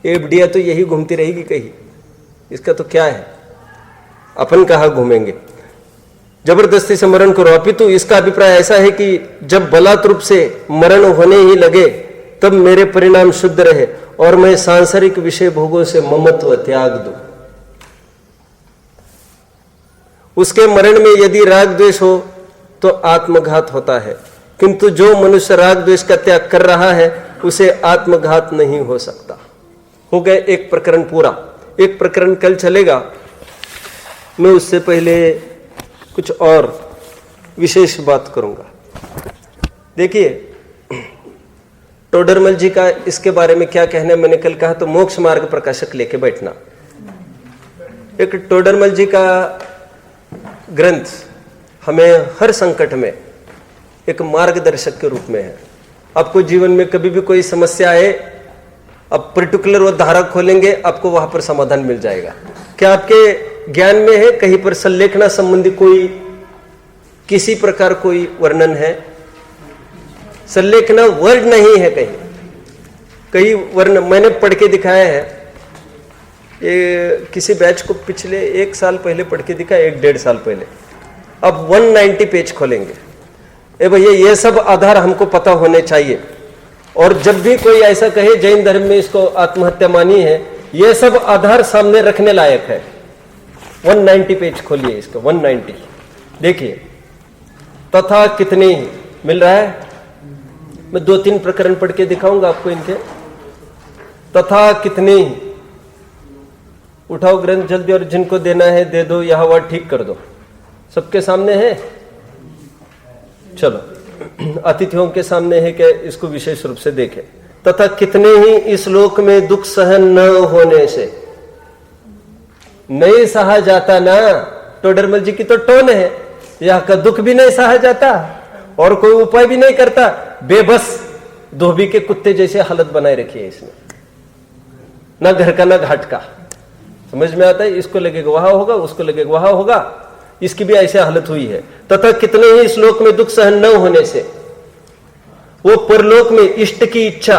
ये बुढ़िया तो यही घूमती रहेगी कहीं, इसका तो क्या है, अपन कहाँ घूमेंगे। जबरदस्ती से मरण करो। अपितु इसका अभिप्राय ऐसा है कि जब बलात् रूप से मरण होने ही लगे तब मेरे परिणाम शुद्ध रहे और मैं सांसारिक विषय भोगों से ममत्व त्याग दूं। उसके मरण में यदि राग द्वेष हो तो आत्मघात होता है, किंतु जो मनुष्य राग द्वेष का त्याग कर रहा है उसे आत्मघात नहीं हो सकता। हो गए एक प्रकरण पूरा। एक प्रकरण कल चलेगा, मैं उससे पहले कुछ और विशेष बात करूंगा। देखिए टोडरमल जी का इसके बारे में क्या कहना है, मैंने कल कहा तो मोक्ष मार्ग प्रकाशक लेके बैठना। एक टोडरमल जी का ग्रंथ हमें हर संकट में एक मार्गदर्शक के रूप में है। आपको जीवन में कभी भी कोई समस्या आए, अब पर्टिकुलर वो धारा खोलेंगे, आपको वहां पर समाधान मिल जाएगा। क्या आपके ज्ञान में है कहीं पर संलेखना संबंधी कोई किसी प्रकार कोई वर्णन है? संलेखना वर्ड नहीं है, कहीं वर्ण मैंने पढ़ के दिखाया है। ये किसी बैच को पिछले 1 साल पहले पढ़ के दिखा, 1-1.5 साल पहले। अब 190 पेज खोलेंगे। ए भैया ये सब आधार हमको पता होने चाहिए, और जब भी कोई ऐसा कहे जैन धर्म में इसको आत्महत्या मानी है, ये सब आधार सामने रखने लायक है। 190 पेज खोलिए इसको, 190 देखिए। तथा कितने ही मिल रहा है, मैं 2-3 प्रकरण पढ़ के दिखाऊंगा आपको इनके। तथा कितने ही, उठाओ ग्रंथ जल्दी और जिनको देना है दे दो, यहां वहां ठीक कर दो, सबके सामने है। चलो अतिथियों के सामने है कि इसको विशेष रूप से देखें। तथा कितने ही इस लोक में दुख सहन न होने से नहीं सहा जाता ना। टोडरमल जी की तो टोन है, यह का दुख भी नहीं सहा जाता और कोई उपाय भी नहीं करता, बेबस धोबी के कुत्ते जैसे हालत बनाए रखी है इसने, ना घर का ना घाट का। समझ में आता है, इसको लगेगा वहां होगा, उसको लगेगा वहां होगा, इसकी भी ऐसी हालत हुई है। तथा कितने ही इस लोक में दुख सहन न होने से वो परलोक में इष्ट की इच्छा,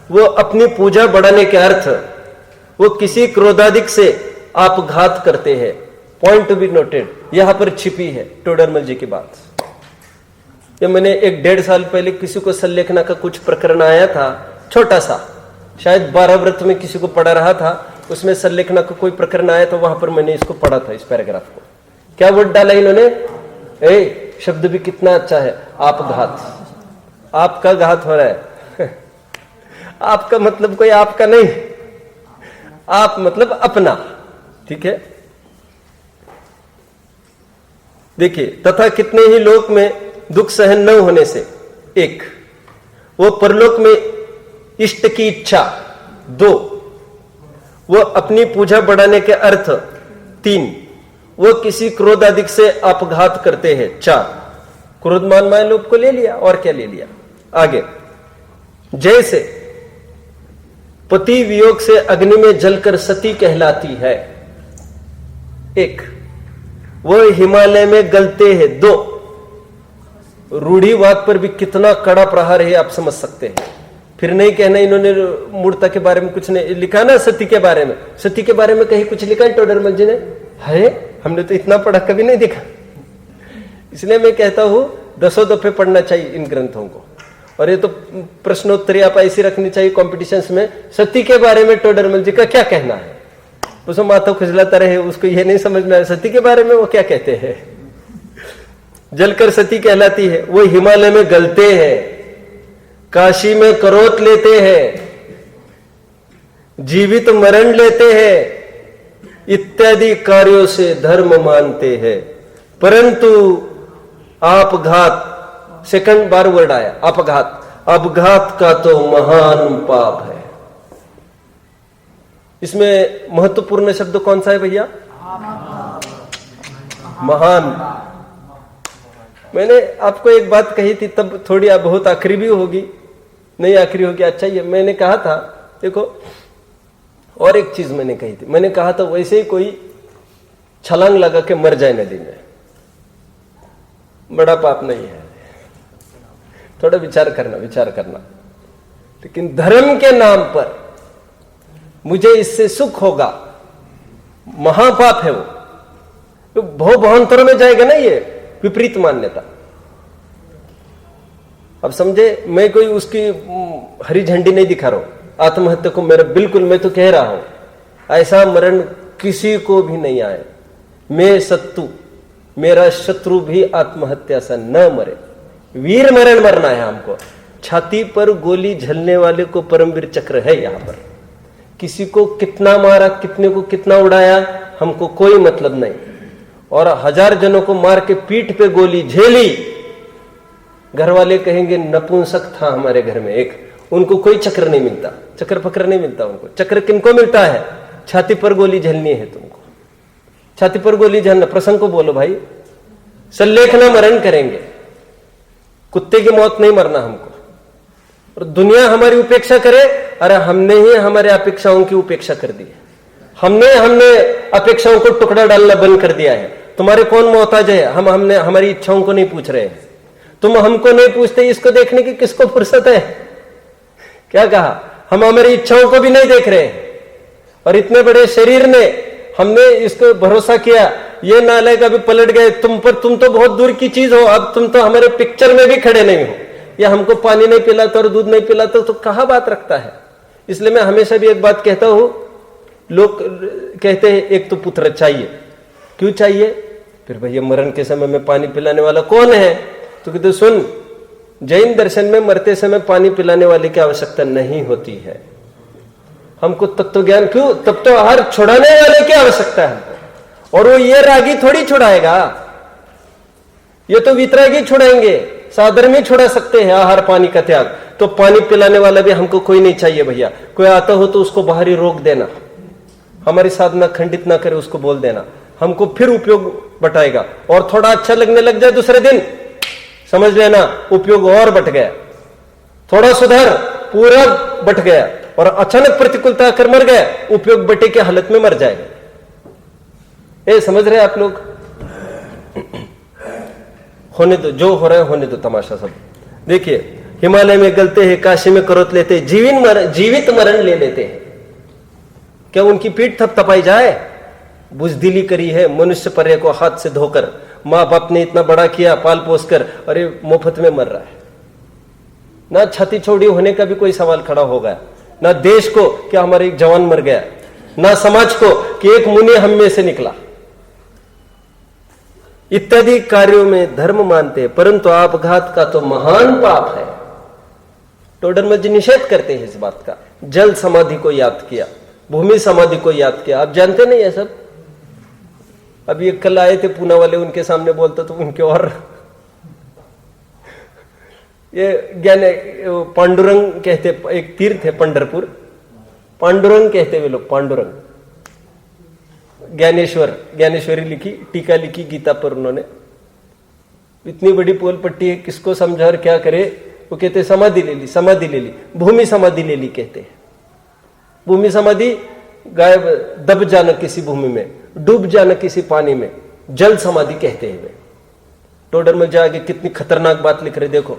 वो अपनी पूजा बढ़ाने के अर्थ, वो किसी क्रोधाधिक से आप घात करते हैं। पॉइंट टू बी नोटेड, यहां पर छिपी है टोडरमल जी की बात। ये मैंने 1-1.5 साल पहले किसी को संलेखना का कुछ प्रकरण आया था, छोटा सा, शायद 12 व्रत में किसी को पढ़ा रहा था, उसमें संलेखना का कोई प्रकरण आया था, वहां पर मैंने इसको पढ़ा था, इस पैराग्राफ को। क्या वर्ड डाला इन्होंने, ए शब्द भी कितना अच्छा है, आपघात। आपका घात हो रहा है आपका मतलब कोई आपका नहीं, आप मतलब अपना। ठीक है, देखिए। तथा कितने ही लोक में दुख सहन न होने से, 1 वो परलोक में इष्ट की इच्छा, 2 वो अपनी पूजा बढ़ाने के अर्थ, 3 वो किसी क्रोध अधिक से अपघात करते हैं, 4 क्रोध मान माया लोभ को ले लिया, और क्या ले लिया। आगे, जैसे पति वियोग से अग्नि में जलकर सती कहलाती है, 1 वो हिमालय में गलते हैं, 2 रूढ़िवाद पर भी कितना कड़ा प्रहार है आप समझ सकते हैं। फिर नहीं कहना इन्होंने मूर्ता के बारे में कुछ नहीं लिखा ना, सती के बारे में, सती के बारे में कहीं कुछ लिखा है टोडरमल जी ने? है, हमने तो इतना पढ़ा कभी नहीं देखा। इसलिए मैं कहता हूं 10 दफे पढ़ना चाहिए इन ग्रंथों को। और ये तो प्रश्नोत्तरी आप ऐसी रखनी चाहिए कॉम्पिटिशन्स में, सती के बारे में टोडरमल जी का क्या कहना है। उसको माथा खुजलाता रहे, उसको ये नहीं समझ में आया सती के बारे में वो क्या कहते हैं। जलकर सती कहलाती है, वो हिमालय में गलते हैं, काशी में करोत लेते हैं, जीवित मरण लेते हैं, इत्यादि कार्यों से धर्म मानते हैं, परंतु आपघात, सेकंड बार वर्ड आया अपघात, अपघात का तो महान पाप है। इसमें महत्वपूर्ण शब्द कौन सा है भैया? महान। मैंने आपको एक बात कही थी, तब थोड़ी बहुत आखिरी भी होगी, नहीं आखिरी होगी, अच्छा ये मैंने कहा था, देखो और एक चीज मैंने कही थी, मैंने कहा था वैसे ही कोई छलांग लगा के मर जाए नदी में, बड़ा पाप नहीं है। थोड़ा विचार करना। लेकिन धर्म के नाम पर मुझे इससे सुख होगा, महापाप है वो, तो भव भावांतरों में जाएगा ना ये विपरीत मान्यता। अब समझे, मैं कोई उसकी हरी झंडी नहीं दिखा रहा हूं आत्महत्या को, मेरा बिल्कुल, मैं तो कह रहा हूं ऐसा मरण किसी को भी नहीं आए। मैं सत्तू, मेरा शत्रु भी आत्महत्या से न मरे, वीर मरण मरना है हमको। छाती पर गोली झलने वाले को परमवीर चक्र है यहां पर। किसी को कितना मारा, कितने को कितना उड़ाया, हमको कोई मतलब नहीं। और 1000 जनों को मार के पीठ पे गोली झेली, घर वाले कहेंगे नपुंसक था हमारे घर में एक, उनको कोई चक्र नहीं मिलता, चक्र फक्र नहीं मिलता उनको। चक्र किनको मिलता है? छाती पर गोली झेलनी है तुमको, छाती पर गोली झेलना। प्रसंग को बोलो भाई, सल्लेखना मरण करेंगे, कुत्ते की मौत नहीं मरना हमको। और दुनिया हमारी उपेक्षा करे, अरे हमने ही हमारे अपेक्षाओं की उपेक्षा कर दी है, हमने अपेक्षाओं को टुकड़ा डालना बंद कर दिया है। तुम्हारे कौन मोहताज है? हमने हमारी इच्छाओं को नहीं पूछ रहे हैं, तुम हमको नहीं पूछते, इसको देखने की किसको फुर्सत है? क्या कहा? हम हमारी इच्छाओं को भी नहीं देख रहे हैं। और इतने बड़े शरीर ने, हमने इसको भरोसा किया, ये नालायक अभी पलट गए तुम पर, तुम तो बहुत दूर की चीज हो, अब तुम तो हमारे पिक्चर में भी खड़े नहीं हो, या हमको पानी नहीं पिलाता और दूध नहीं पिलाता तो कहां बात रखता है। इसलिए मैं हमेशा भी एक बात कहता हूं, लोग कहते हैं एक तो पुत्र चाहिए, क्यों चाहिए? फिर भैया मरण के समय में पानी पिलाने वाला कौन है? तो कहते सुन, जैन दर्शन में मरते समय पानी पिलाने वाले की आवश्यकता नहीं होती है, हमको तत्व ज्ञान क्यों, तब तो आहार छुड़ाने वाले की आवश्यकता है। और वो ये रागी थोड़ी छुड़ाएगा, ये तो वितरागी छुड़ाएंगे, साधर्मी छुड़ा सकते हैं आहार पानी का त्याग। तो पानी पिलाने वाला भी हमको कोई नहीं चाहिए भैया। कोई आता हो तो उसको बाहर ही रोक देना, हमारी साधना खंडित ना करे, उसको बोल देना, हमको फिर उपयोग बटाएगा। और थोड़ा अच्छा लगने लग जाए दूसरे दिन, समझ लेना उपयोग और बट गया, थोड़ा सुधार पूरा बट गया, और अचानक प्रतिकूलता आकर मर गया, उपयोग बटे के हालत में मर जाएगा। ये समझ रहे आप लोग? होने दो, जो हो रहा है होने दो, तमाशा सब। देखिए, हिमालय में गलते हैं, काशी में करोत लेते हैं, जीवित मरण ले लेते हैं। क्या उनकी पीठ थपथपाई जाए? बुजदिली करी है मनुष्य पर्य को हाथ से धोकर, माँ बाप ने इतना बड़ा किया पाल पोस कर, अरे मुफ्त में मर रहा है। ना छाती चौड़ी होने का भी कोई सवाल खड़ा हो गया, ना देश को कि हमारे एक जवान मर गया, ना समाज को कि एक मुनि हम में से निकला। इत्यादि कार्यों में धर्म मानते हैं, परंतु आपघात का तो महान पाप है। टोडरमल जी निषेध करते हैं इस बात का। जल समाधि को याद किया, भूमि समाधि को याद किया, आप जानते नहीं है सब। अब ये कल आए थे पूना वाले, उनके सामने बोलते तो उनके और ये ज्ञान पांडुरंग कहते, एक तीर्थ है पंढरपुर, पांडुरंग कहते वे लोग, पांडुरंग। ज्ञानेश्वरी लिखी, टीका लिखी गीता पर उन्होंने, इतनी बड़ी पोल पट्टी है, किसको समझा और क्या करे। वो कहते समाधि ले ली, समाधि ले ली, भूमि समाधि ले ली कहते हैं। भूमि समाधि, गायब दब जाना किसी भूमि में, डूब जाना किसी पानी में, जल समाधि कहते हैं वे। टोडरमल जी आगे कितनी खतरनाक बात लिख रहे, देखो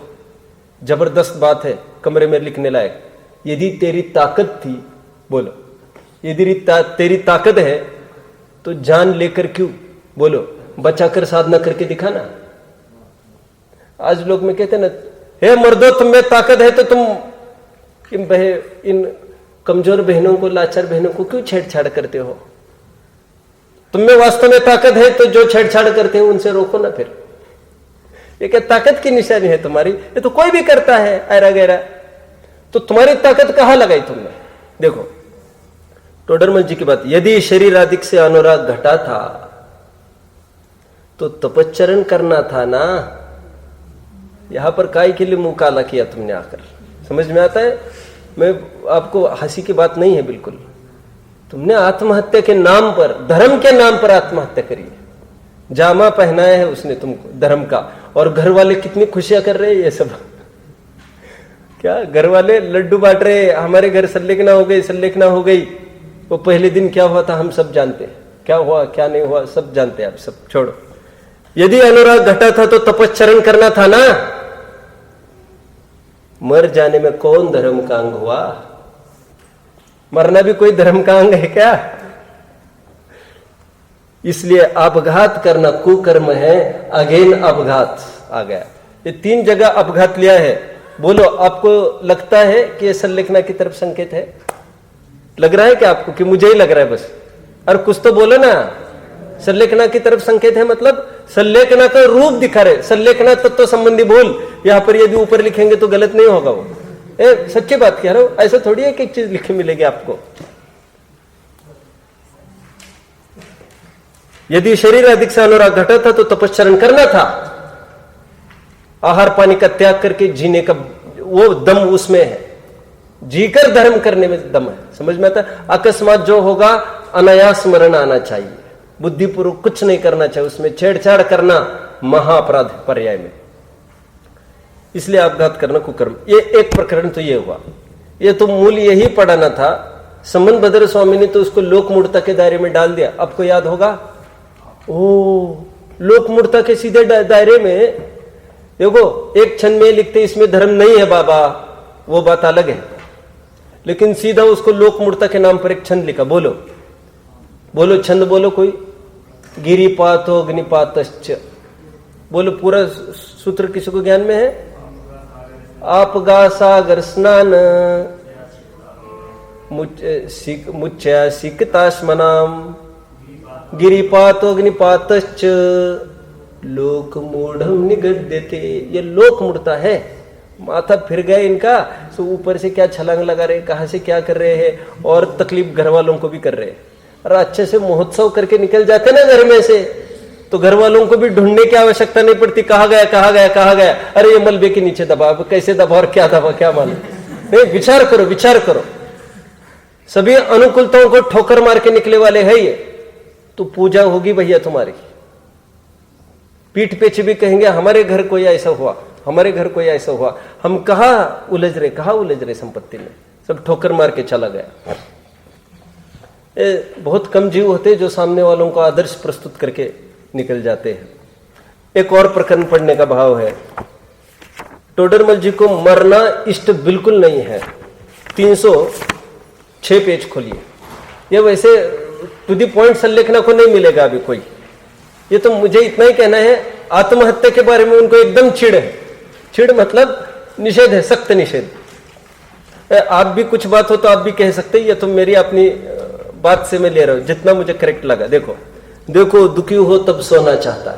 जबरदस्त बात है, कमरे में लिखने लायक। यदि तेरी ताकत थी, बोलो, यदि तेरी ताकत है तो जान लेकर क्यों, बोलो, बचाकर साधना करके दिखाना। आज लोग में कहते ना, हे मर्दो तुम में ताकत है तो तुम इन कमजोर बहनों को, लाचार बहनों को क्यों छेड़छाड़ करते हो? तुम में वास्तव में ताकत है तो जो छेड़छाड़ करते हैं उनसे रोको ना। फिर ये क्या ताकत की निशानी है तुम्हारी? ये तो कोई भी करता है ऐरा गैरा, तो तुम्हारी ताकत कहां लगाई तुमने? देखो टोडरमल जी की बात, यदि शरीर आदि से अनुराग घटा था तो तपच्चरण करना था ना। यहां पर काय के लिए मुंह काला किया तुमने आकर? समझ में आता है? मैं आपको हंसी की बात नहीं है बिल्कुल। तुमने आत्महत्या के नाम पर, धर्म के नाम पर आत्महत्या करी है। जामा पहनाया है उसने तुमको धर्म का, और घर वाले कितनी खुशियां कर रहे हैं ये सब। क्या घर वाले लड्डू बांट रहे, हमारे घर संलेखना हो गई, संलेखना हो गई। वो पहले दिन क्या हुआ था हम सब जानते हैं, क्या हुआ क्या नहीं हुआ सब जानते हैं। आप सब छोड़ो। यदि अनुराग घटा था तो तपस्चरण करना था ना। मर जाने में कौन धर्म का अंग हुआ? मरना भी कोई धर्म का अंग है क्या? इसलिए अपघात करना कुकर्म है। अगेन अपघात आ गया। ये 3 जगह अपघात लिया है। बोलो, आपको लगता है कि ये संलेखना की तरफ संकेत है? लग रहा है क्या आपको कि मुझे ही लग रहा है बस? और कुछ तो बोलो ना। संलेखना की तरफ संकेत है मतलब संलेखना का रूप दिखा रहे। संलेखना तत्व संबंधी बोल, यहां पर यदि ऊपर लिखेंगे तो गलत नहीं होगा। वो सच्ची बात कह रहा हूं। ऐसा थोड़ी है कि एक चीज लिखी मिलेगी आपको। यदि शरीर अधिक से अनुराग घटा था तो तपस्चरण करना था। आहार पानी का त्याग करके जीने का वो दम उसमें है। जीकर धर्म करने में दम है। समझ में आता है? अकस्मात जो होगा अनायास मरण आना चाहिए। बुद्धिपूर्वक कुछ नहीं करना चाहिए। उसमें छेड़छाड़ करना महाअपराध है पर्याय में। इसलिए अपघात करना कुकर्म। ये एक प्रकरण तो ये हुआ। ये तो मूल यही पढ़ाना था। संबंध भद्र स्वामी ने तो उसको लोक मूर्ता के दायरे में डाल दिया। आपको याद होगा? ओ, लोक मूर्ता के सीधे दायरे में देखो, एक क्षण में लिखते इसमें धर्म नहीं है बाबा, वो बात अलग है। लेकिन सीधा उसको लोक मूर्ता के नाम पर एक छंद लिखा। बोलो बोलो छंद बोलो कोई। गिरिपातो अग्निपातश्च। बोलो पूरा सूत्र किसी को ज्ञान में है? आपगा सागर स्नान मुच्चा सिकताश्मनाम गिरिपातो अग्निपातश्च लोक मूढ़म निगद्यते। ये लोक मूर्ता है। माथा फिर गया इनका। तो ऊपर से क्या छलांग लगा रहे, कहां से क्या कर रहे हैं, और तकलीफ घर वालों को भी कर रहे हैं। और अच्छे से महोत्सव करके निकल जाते ना घर में से, तो घर वालों को भी ढूंढने की आवश्यकता नहीं पड़ती। कहा गया कहा गया कहा गया, अरे ये मलबे के नीचे दबा, कैसे दबा और क्या दबा क्या मालूम। नहीं, विचार करो विचार करो। सभी अनुकूलताओं को ठोकर मार के निकले वाले है ये। तो पूजा होगी भैया तुम्हारी। पीठ पीछे भी कहेंगे हमारे घर कोई ऐसा हुआ, हमारे घर कोई ऐसा हुआ। हम कहा उलझ रहे संपत्ति में, सब ठोकर मार के चला गया। बहुत कम जीव होते जो सामने वालों को आदर्श प्रस्तुत करके निकल जाते हैं। एक और प्रकरण पढ़ने का भाव है। टोडरमल जी को मरना इष्ट बिल्कुल नहीं है। 306 पेज खोलिए। ये वैसे टू द पॉइंट संलेखना को नहीं मिलेगा अभी कोई। ये तो मुझे इतना ही कहना है, आत्महत्या के बारे में उनको एकदम चिढ़ है। चिढ़ मतलब निषेध है, सख्त निषेध। आप भी कुछ बात हो तो आप भी कह सकते हैं। ये तो मेरी अपनी बात से मैं ले रहा हूं, जितना मुझे करेक्ट लगा। देखो देखो, दुखी हो तब सोना चाहता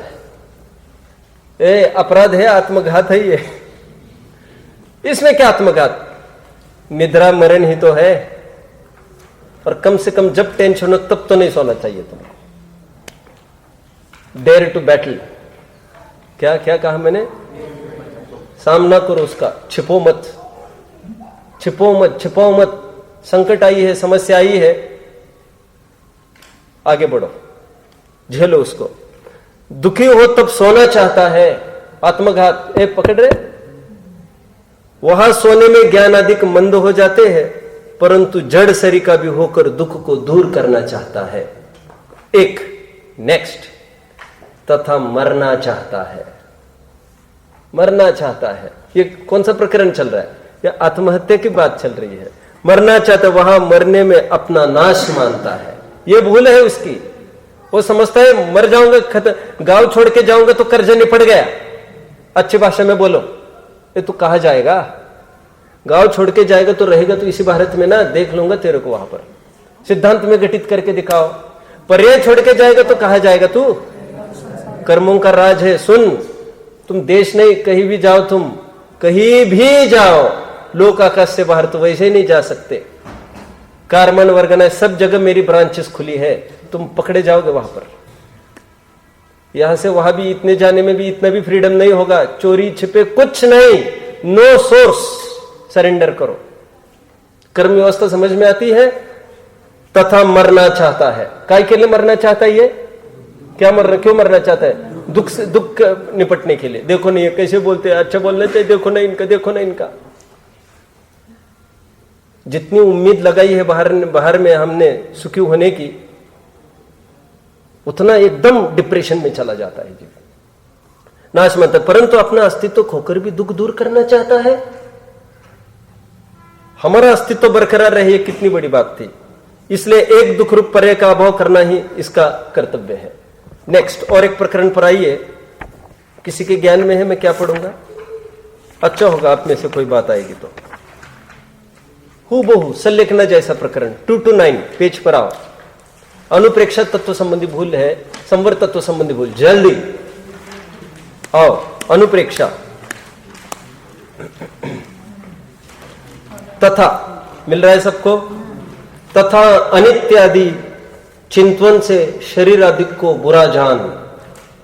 है। अपराध है, आत्मघात है ये। इसमें क्या आत्मघात? निद्रा मरण ही तो है। और कम से कम जब टेंशन हो तब तो नहीं सोना चाहिए तुम्हें। Dare to battle. क्या क्या कहा मैंने? सामना करो उसका, छिपो मत, छिपो मत, छिपाओ मत। संकट आई है, समस्या आई है, आगे बढ़ो, झेलो उसको। दुखी हो तब सोना चाहता है, आत्मघात। पकड़ रहे? वहां सोने में ज्ञान अधिक मंद हो जाते हैं, परंतु जड़ सरिका भी होकर दुख को दूर करना चाहता है। एक नेक्स्ट, तथा मरना चाहता है। मरना चाहता है। ये कौन सा प्रकरण चल रहा है? ये आत्महत्या की बात चल रही है। मरना चाहता है, वहां मरने में अपना नाश मानता है। ये भूल है उसकी। वो समझता है मर जाऊंगा, गांव छोड़ के जाऊंगा तो कर्जा निपट गया। अच्छी भाषा में बोलो। ये तू कहाँ जाएगा? गांव छोड़ के जाएगा तो रहेगा तो इसी भारत में ना, देख लूंगा तेरे को वहां पर। सिद्धांत में घटित करके दिखाओ। पर्याय छोड़ के जाएगा तो कहाँ जाएगा तू? कर्मों का राज है। सुन, तुम देश नहीं, कहीं भी जाओ, तुम कहीं भी जाओ, लोक आकाश से बाहर तो वैसे ही नहीं जा सकते। कारमन वर्गना सब जगह मेरी ब्रांचेस खुली है, तुम पकड़े जाओगे वहां पर। यहां से वहां भी इतने जाने में भी इतना भी फ्रीडम नहीं होगा। चोरी छिपे कुछ नहीं, नो सोर्स। सरेंडर करो। कर्म व्यवस्था समझ में आती है? तथा मरना चाहता है। काय के लिए मरना चाहता है? ये क्या क्यों मरना चाहता है? दुख से, दुख निपटने के लिए। देखो नहीं, कैसे बोलते हैं, अच्छा बोलना चाहिए, देखो ना इनका, देखो ना इनका। जितनी उम्मीद लगाई है बाहर में हमने सुखी होने की, उतना एकदम डिप्रेशन में चला जाता है जीवन, नाश मत। परंतु अपना अस्तित्व खोकर भी दुख दूर करना चाहता है। हमारा अस्तित्व बरकरार रहे, कितनी बड़ी बात थी। इसलिए एक दुख रूप पर्याय का अभाव करना ही इसका कर्तव्य है। नेक्स्ट, और एक प्रकरण पर आइए। किसी के ज्ञान में है, मैं क्या पढ़ूंगा? अच्छा होगा आप में से कोई बात आएगी तो। हूबहू सल्लेखना जैसा प्रकरण 229 पेज पर आओ। अनुप्रेक्षा तत्व संबंधी भूल है, संवर तत्व संबंधी भूल। जल्दी आओ। अनुप्रेक्षा। तथा मिल रहा है सबको? तथा अनित्य आदि चिंतवन से शरीर आदि को बुरा जान।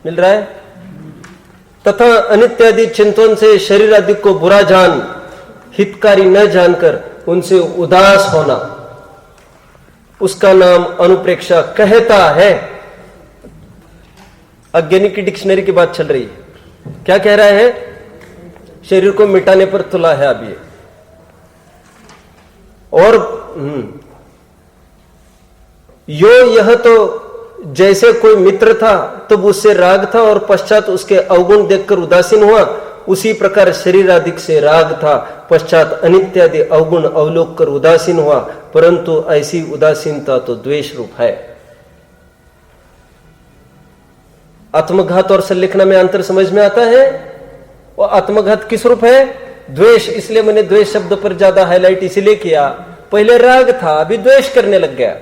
मिल रहा है? तथा अनित्य आदि चिंतवन से शरीर आदि को बुरा जान, हितकारी न जानकर उनसे उदास होना, उसका नाम अनुप्रेक्षा कहता है। अज्ञानी की डिक्शनरी की बात चल रही है। क्या कह रहा है? शरीर को मिटाने पर तुला है अब ये। और यह तो जैसे कोई मित्र था तब उससे राग था और पश्चात उसके अवगुण देखकर उदासीन हुआ, उसी प्रकार शरीर आदि से राग था, पश्चात अनित्य आदि अवगुण अवलोक कर उदासीन हुआ। परंतु ऐसी उदासीनता तो द्वेष रूप है। आत्मघात और सल्लेखना में अंतर समझ में आता है? और आत्मघात किस रूप है? द्वेष। इसलिए मैंने द्वेष शब्द पर ज्यादा हाईलाइट इसीलिए किया। पहले राग था, अभी द्वेष करने लग गया।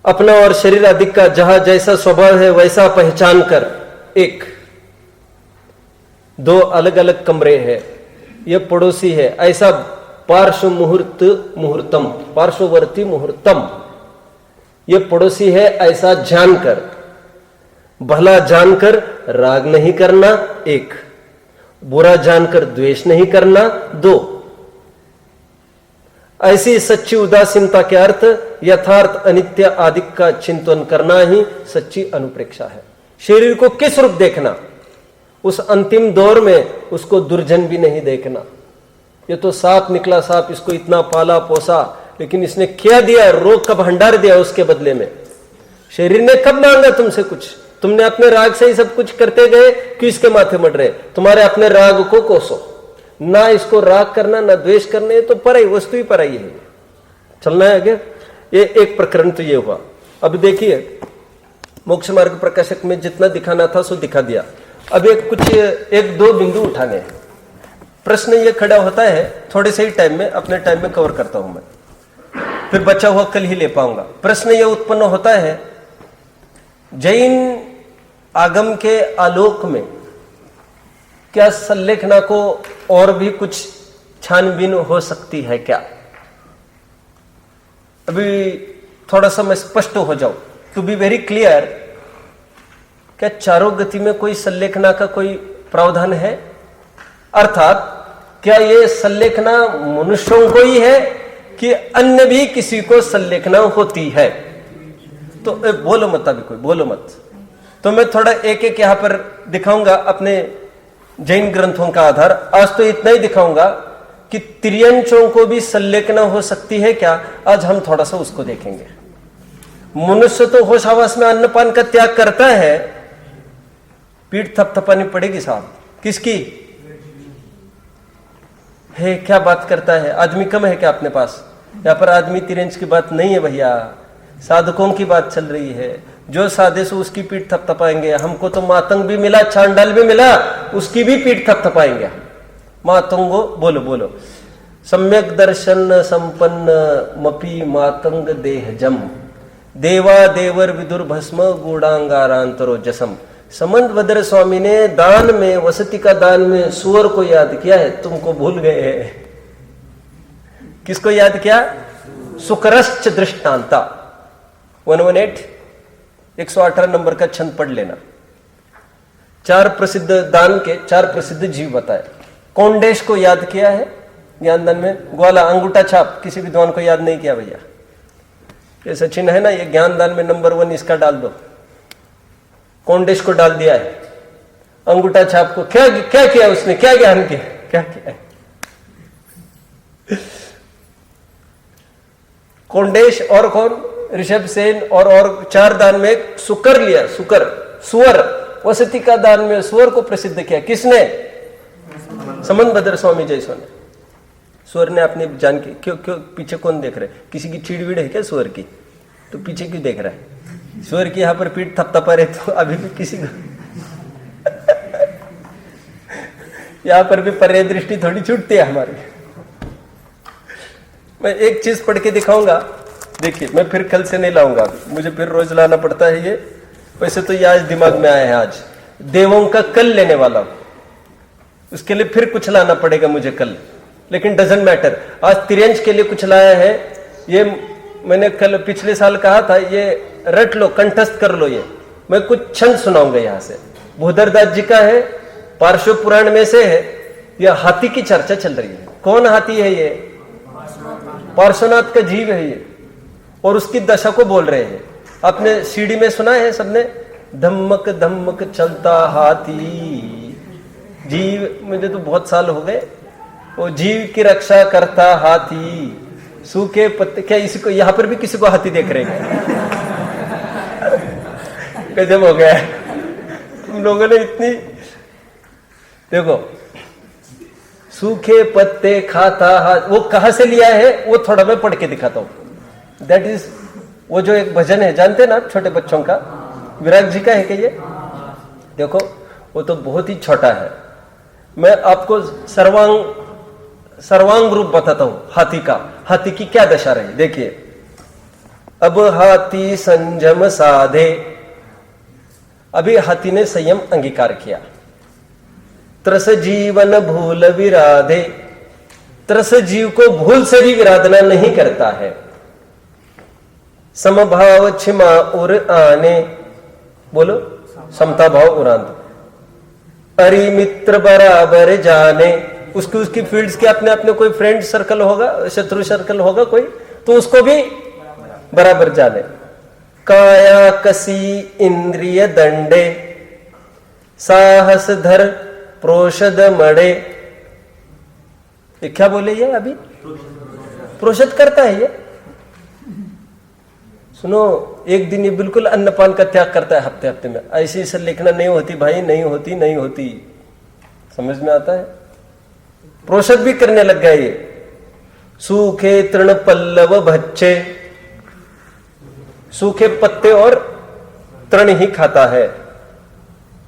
अपना और शरीर आदि का जहां जैसा स्वभाव है वैसा पहचान कर, एक दो अलग अलग कमरे हैं, ये पड़ोसी है, ऐसा पार्श्व मुहूर्तम, पार्श्ववर्ती मुहूर्तम, ये पड़ोसी है ऐसा जानकर, भला जानकर राग नहीं करना, एक, बुरा जानकर द्वेष नहीं करना, दो। ऐसी सच्ची उदासीनता के अर्थ यथार्थ अनित्य आदि का चिंतन करना ही सच्ची अनुप्रेक्षा है। शरीर को किस रूप देखना? उस अंतिम दौर में उसको दुर्जन भी नहीं देखना। ये तो सांप निकला सांप, इसको इतना पाला पोसा, लेकिन इसने क्या दिया? रोग का भंडार दिया उसके बदले में। शरीर ने कब मांगा तुमसे कुछ? तुमने अपने राग से ही सब कुछ करते गए कि इसके माथे मर रहे। तुम्हारे अपने राग को कोसो, ना इसको राग करना ना द्वेष करने, तो पराई वस्तु ही पराई है। चलना है आगे। ये एक प्रकरण तो ये हुआ। अब देखिए, मोक्ष मार्ग प्रकाशक में जितना दिखाना था सो दिखा दिया। अब एक दो बिंदु उठाने हैं। प्रश्न ये खड़ा होता है, थोड़े से ही टाइम में, अपने टाइम में कवर करता हूं मैं, फिर बचा हुआ कल ही ले पाऊंगा। प्रश्न ये उत्पन्न होता है, जैन आगम के आलोक में क्या सल्लेखना को और भी कुछ छानबीन हो सकती है क्या? अभी थोड़ा सा मैं स्पष्ट हो जाऊं, टू बी वेरी क्लियर। क्या चारों गति में कोई सल्लेखना का कोई प्रावधान है? अर्थात क्या ये सल्लेखना मनुष्यों को ही है कि अन्य भी किसी को सल्लेखना होती है? तो बोलो मत, अभी कोई बोलो मत। तो मैं थोड़ा एक एक यहां पर दिखाऊंगा अपने जैन ग्रंथों का आधार। आज तो इतना ही दिखाऊंगा कि तिर्यंचों को भी सल्लेखना हो सकती है क्या? आज हम थोड़ा सा उसको देखेंगे। मनुष्य तो होश हवास में अन्नपान का त्याग करता है, पीठ थपथपानी पड़ेगी साहब। किसकी है? क्या बात करता है? आदमी कम है क्या अपने पास? यहां पर आदमी तिरंज की बात नहीं है भैया। साधकों की बात चल रही है। जो साधे से उसकी पीठ थपथपाएंगे। हमको तो मातंग भी मिला, चांडाल भी मिला, उसकी भी पीठ थपथपाएंगे। मातंगो बोलो बोलो। सम्यक दर्शन संपन्न मपी मातंग देहजम, देवा देवर विदुर भस्म गूढ़ांगारांतरो जसम। समंत भद्र स्वामी ने दान में, वसति का दान में सुअर को याद किया है, तुमको भूल गए हैं। किसको याद किया? सुकरश्च दृष्टांता 118 118 नंबर का छंद पढ़ लेना। 4 प्रसिद्ध दान के 4 प्रसिद्ध जीव बताए। कौंडेश को याद किया है ज्ञान दान में। ग्वाला अंगूठा छाप किसी विद्वान को याद नहीं किया भैया। ये सचिन है ना, ये ज्ञान दान में नंबर 1 इसका डाल दो। कौंडेश को डाल दिया है। अंगूठा छाप को क्या क्या किया उसने, क्या ज्ञान किया, क्या किया? कौंडेश और कौन? ऋषभ सेन और 4 दान में सुकर लिया। सुकर, सुअर, वसति का दान में सुअर को प्रसिद्ध किया। किसने? समंत भद्र स्वामी जैसो ने। सुअर ने अपनी जान की क्यों क्यों पीछे कौन देख रहे? किसी की चिड़विड़ है क्या सुअर की? तो पीछे क्यों देख रहा है? सुअर की यहां पर पीठ थपथपा रहे तो अभी भी किसी को यहां पर भी पर्याय दृष्टि थोड़ी छूटती है हमारी। मैं एक चीज पढ़ के दिखाऊंगा, देखिए। मैं फिर कल से नहीं लाऊंगा, मुझे फिर रोज लाना पड़ता है ये। वैसे तो ये आज दिमाग में आया है, आज देवों का कल लेने वाला हूं, उसके लिए फिर कुछ लाना पड़ेगा मुझे कल, लेकिन डजंट मैटर। आज तिरंज के लिए कुछ लाया है। ये मैंने कल पिछले साल कहा था, ये रट लो, कंठस्थ कर लो। ये मैं कुछ छंद सुनाऊंगा यहां से। भूधरदास जी का है, पार्श्व पुराण में से है। यह हाथी की चर्चा चल रही है। कौन हाथी है? ये पार्श्वनाथ का जीव है ये, और उसकी दशा को बोल रहे हैं। आपने सीडी में सुना है सबने, धम्मक धम्मक चलता हाथी। जीव, मुझे तो बहुत साल हो गए। वो जीव की रक्षा करता हाथी, सूखे पत्ते। क्या इसी को यहां पर भी किसी को हाथी देख रहे हैं? गजब हो गया तुम लोगों ने इतनी। देखो, सूखे पत्ते खाता हाथ, वो कहां से लिया है वो थोड़ा मैं पढ़ के दिखाता हूं। दैट इज, वो जो एक भजन है जानते ना छोटे बच्चों का, विराट जी का है कि ये? देखो, वो तो बहुत ही छोटा है। मैं आपको सर्वांग रूप बताता हूं हाथी का। हाथी की क्या दशा रही, देखिए। अब हाथी संयम साधे, अभी हाथी ने संयम अंगीकार किया। त्रस जीवन भूल विराधे, त्रस जीव को भूल से भी विराधना नहीं करता है। समभाव क्षमा उर आने, बोलो समता भाव उरांत। अरि मित्र बराबर जाने, उसकी फील्ड्स के अपने अपने कोई फ्रेंड सर्कल होगा, शत्रु सर्कल होगा कोई, तो उसको भी बराबर जाने। काया कसी इंद्रिय दंडे, साहस धर प्रोषद मड़े। ये क्या बोले? ये अभी प्रोषद करता है ये। सुनो, एक दिन ये बिल्कुल अन्नपान का त्याग करता है हफ्ते हफ्ते में। ऐसे इसे लिखना नहीं होती भाई, नहीं होती नहीं होती, समझ में आता है? प्रोषद भी करने लग गए ये। सूखे तृण पल्लव भच्चे, सूखे पत्ते और तृण ही खाता है।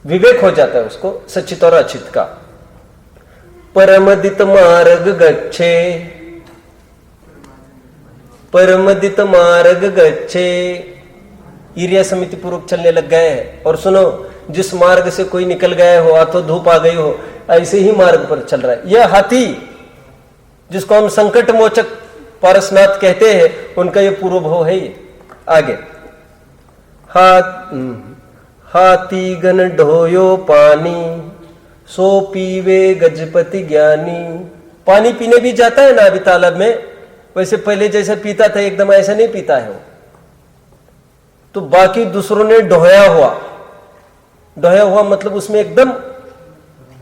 विवेक हो जाता है उसको सचित और अचित का। परमदित मार्ग गच्छे, परमदित मार्ग गच्छे। ईर्या समिति पूर्वक चलने लग गए हैं। और सुनो, जिस मार्ग से कोई निकल गए हो, अथवा धूप आ गई हो, ऐसे ही मार्ग पर चल रहा है। यह हाथी जिसको हम संकट मोचक पारसनाथ कहते हैं, उनका ये पूर्व भाव है। ये आगे, हाथी गन ढोयो पानी, सो पीवे गजपति ज्ञानी। पानी पीने भी जाता है ना अभी तालाब में, वैसे पहले जैसे पीता था एकदम ऐसा नहीं पीता है वो। तो बाकी दूसरों ने ढोया हुआ, ढोया हुआ मतलब उसमें एकदम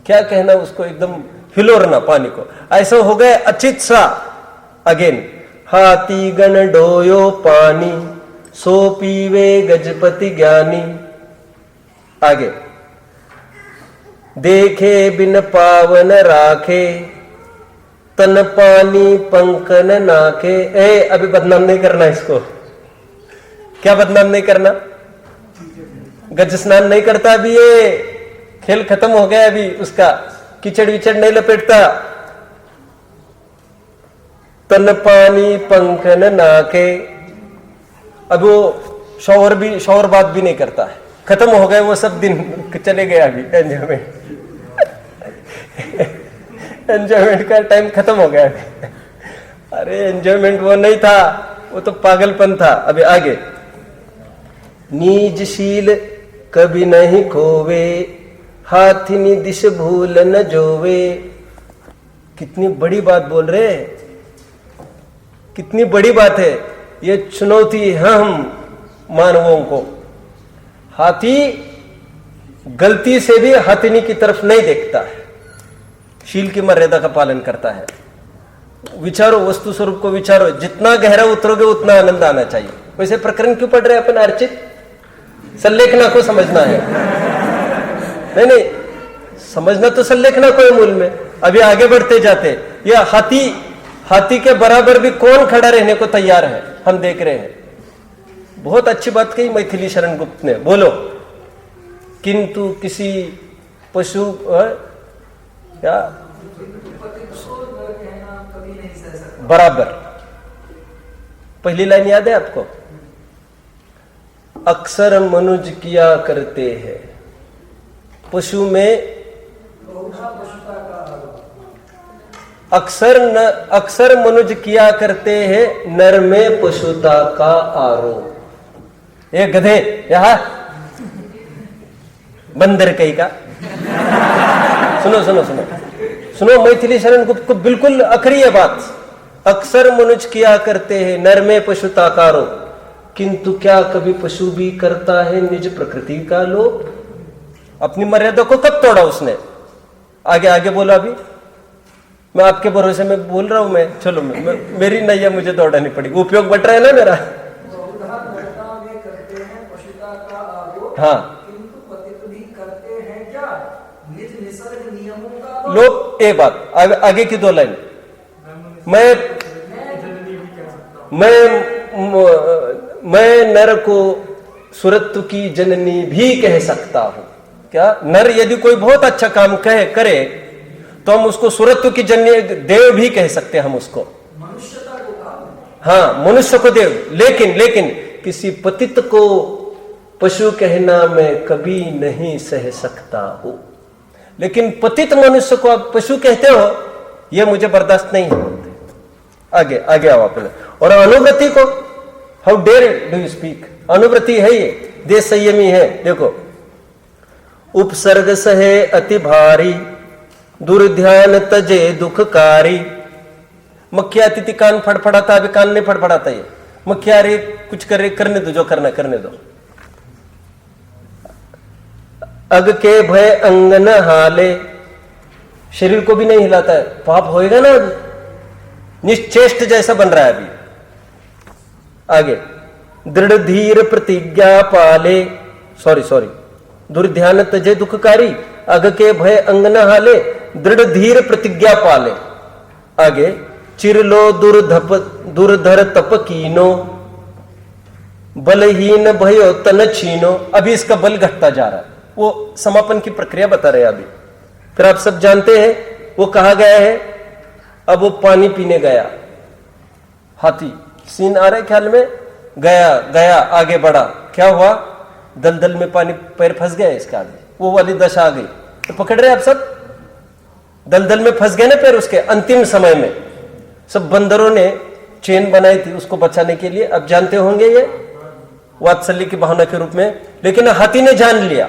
क्या कहना उसको, एकदम हिलोरना पानी को, ऐसा हो गया अचित सा। अगेन, हाथी गण ढोयो पानी, सो पीवे गजपति ज्ञानी। आगे, देखे बिन पावन राखे, तन पानी पंकन नाखे। अभी बदनाम नहीं करना इसको, क्या बदनाम नहीं करना? गज स्नान नहीं करता अभी, ये खेल खत्म हो गया अभी उसका, कीचड़ विचड़ नहीं लपेटता, तन पानी पंख न नाके, अब वो शॉवर बात भी नहीं करता है, खत्म हो गए वो सब दिन, चले गए अभी एंजॉयमेंट का टाइम खत्म हो गया अभी। अरे एंजॉयमेंट वो नहीं था, वो तो पागलपन था। अभी आगे, नीजशील कभी नहीं खोवे, हाथिनी दिश भूल न जोवे। कितनी बड़ी बात बोल रहे हैं, कितनी बड़ी बात है ये, चुनौती है हम मानवों को। हाथी गलती से भी हाथिनी की तरफ नहीं देखता है, शील की मर्यादा का पालन करता है। विचारो, वस्तु स्वरूप को विचारो, जितना गहरा उतरोगे उतना आनंद आना चाहिए। वैसे प्रकरण क्यों पढ़ रहे हैं अपन अर्चित? संलेखना को समझना है। नहीं, समझना तो संलेखना को है मूल में। अभी आगे बढ़ते जाते, यह हाथी के बराबर भी कौन खड़ा रहने को तैयार है, हम देख रहे हैं। बहुत अच्छी बात कही मैथिली शरण गुप्त ने, बोलो। किंतु किसी पशु क्या बराबर, पहली लाइन याद है आपको? अक्सर मनुज किया करते हैं पशु में, अक्सर मनुज किया करते हैं नर में पशुता का आरोप। ये गधे, यहां बंदर कहीं का, सुनो सुनो सुनो सुनो, मैथिली शरण गुप्त को बिल्कुल अखरी है बात। अक्सर मनुज किया करते हैं नर में पशुता का आरोप, किंतु क्या कभी पशु भी करता है निज प्रकृति का लोप? अपनी मर्यादा को कब तोड़ा उसने? आगे आगे बोला। अभी मैं आपके भरोसे में बोल रहा हूं, मैं चलो मेरी नैया मुझे दौड़ानी पड़ी, उपयोग बट रहा है ना मेरा। हाँ, लोग एक बात, आगे की दो लाइन, मैं नर को सुरत्व की जननी भी कह सकता हूं। क्या नर यदि कोई बहुत अच्छा काम करे तो हम उसको सुरत्व की जननी, देव भी कह सकते हैं हम उसको, हाँ मनुष्य को देव। लेकिन किसी पतित को पशु कहना मैं कभी नहीं सह सकता हूं। लेकिन पतित मनुष्य को आप पशु कहते हो, यह मुझे बर्दाश्त नहीं है। आगे आओ अपने। और अनुव्रति को, how dare do you speak? Anuvrati है ये, देश संयमी है। देखो, उपसर्ग सहे अति भारी, दुर्ध्यान तजे दुखकारी। मक्खिया तिथि कान फड़फड़ाता, अभी कान नहीं फड़फड़ाता ये। मक्खिया रे कुछ करने दो, जो करना करने दो। अग के भय अंग न हाले, शरीर को भी नहीं हिलाता है, पाप होएगा ना, निश्चेष्ट जैसा बन रहा है अभी। आगे, दृढ़ धीर प्रतिज्ञा पाले, सॉरी, दुर्ध्यान तजे दुखकारी, अग के भय अंग न हाले, दृढ़ धीर प्रतिज्ञा पाले। आगे, चिरलो दुर्धर तप कीनो, बलहीन भयो तन छीनो। अभी इसका बल घटता जा रहा है, वो समापन की प्रक्रिया बता रहे हैं अभी। फिर आप सब जानते हैं वो कहा गया है। अब वो पानी पीने गया, हाथी, सीन आ रहा है ख्याल में, गया आगे बढ़ा, क्या हुआ? दलदल में पानी, पैर फंस गया इसका, आगे वो वाली दशा आ गई। तो पकड़ रहे आप सब, दलदल में फंस गए ना पैर उसके। अंतिम समय में सब बंदरों ने चेन बनाई थी उसको बचाने के लिए, अब जानते होंगे ये वात्सल्य की भावना के रूप में। लेकिन हाथी ने जान लिया,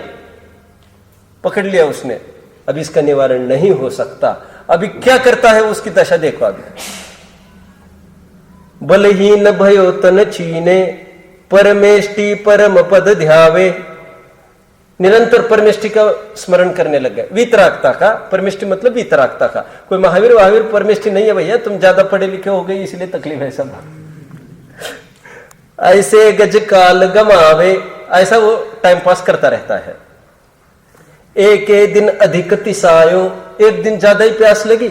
पकड़ लिया उसने, अब इसका निवारण नहीं हो सकता। अभी क्या करता है उसकी दशा देखो। अभी बलहीन भयो तन छीने, परमेष्टि परम पद ध्यावे। निरंतर परमेष्टि का स्मरण करने लग गए, वीतरागता का। परमेष्टि मतलब वीतरागता का। कोई महावीर परमेष्टि नहीं है भैया, तुम ज्यादा पढ़े लिखे हो गए इसलिए तकलीफ है सब। ऐसे गज काल गमावे, ऐसा वो टाइम पास करता रहता है। एक दिन अधिक तिसायो, एक दिन ज्यादा ही प्यास लगी,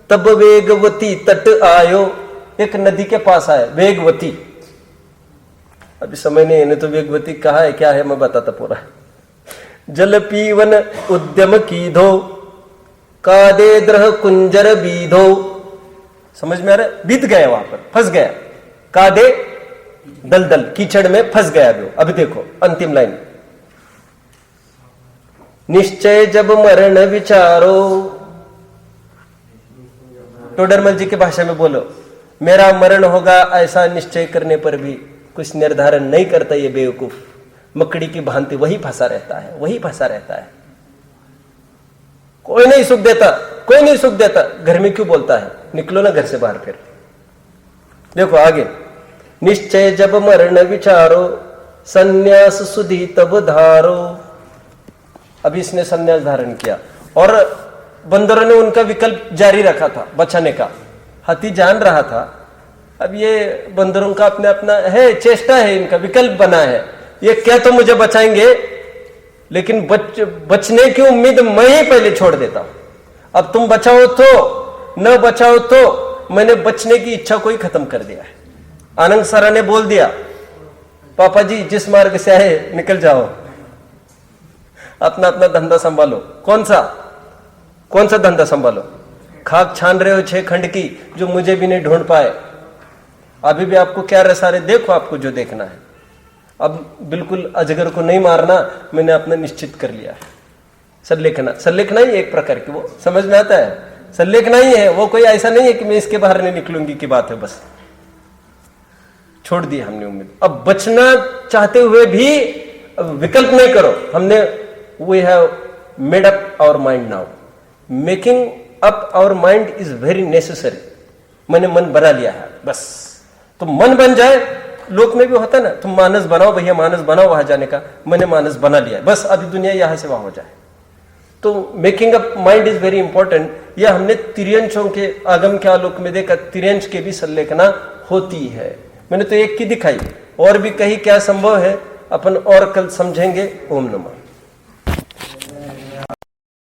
तब वेगवती तट आयो। एक नदी के पास आया, वेगवती, अभी समय नहीं है, नहीं तो वेगवती कहा है क्या है मैं बताता पूरा। जल पीवन उद्यम कीधो, कादे द्रह कुंजर बीधो। समझ में आ रहा है? बीत गया, वहां पर फंस गया। कादे दलदल कीचड़ में फंस गया वो। अभी देखो अंतिम लाइन, निश्चय जब मरण विचारो। टोडरमल जी की भाषा में बोलो, मेरा मरण होगा ऐसा निश्चय करने पर भी कुछ निर्धारण नहीं करता ये बेवकूफ। मकड़ी की भांति वही फंसा रहता है, वही फंसा रहता है। कोई नहीं सुख देता, कोई नहीं सुख देता। घर में क्यों बोलता है? निकलो ना घर से बाहर फिर। देखो आगे, निश्चय जब मरण विचारो, संन्यास सुधी तब धारो। अभी इसने संन्यास धारण किया और बंदरों ने उनका विकल्प जारी रखा था बचाने का। हाथी जान रहा था अब ये बंदरों का अपने अपना है, चेष्टा है, इनका विकल्प बना है। ये क्या तो मुझे बचाएंगे, लेकिन बचने की उम्मीद मैं ही पहले छोड़ देता हूं। अब तुम बचाओ तो न बचाओ तो मैंने बचने की इच्छा को ही खत्म कर दिया है। आनंद सारा ने बोल दिया, पापा जी जिस मार्ग से आए निकल जाओ, अपना अपना धंधा संभालो। कौन सा धंधा संभालो? खाक छान रहे हो 6 खंड की, जो मुझे भी नहीं ढूंढ पाए। अभी भी आपको क्या रसारे, देखो आपको जो देखना है। अब बिल्कुल अजगर को नहीं मारना, मैंने अपना निश्चित कर लिया है। सल्लेखना ही एक प्रकार की, वो समझ में आता है। सल्लेखना ही है वो, कोई ऐसा नहीं है कि मैं इसके बाहर नहीं निकलूंगी की बात है। बस छोड़ दी हमने उम्मीद। अब बचना चाहते हुए भी विकल्प नहीं करो। हमने we have made up our mind now. Making up our mind is very necessary. मैंने मन बना लिया है बस। तो मन बन जाए, लोक में भी होता ना, तुम मानस बनाओ भैया, मानस बनाओ वहां जाने का। मैंने मानस बना लिया, बस अभी दुनिया यहां से वहां हो जाए। तो making up mind is very important. यह हमने तिर्यंशों के आगम के आलोक में देखा, तिर्यंश के भी संलेखना होती है। मैंने तो एक की दिखाई, और भी कहीं क्या संभव है अपन और कल समझेंगे। ओम नमः।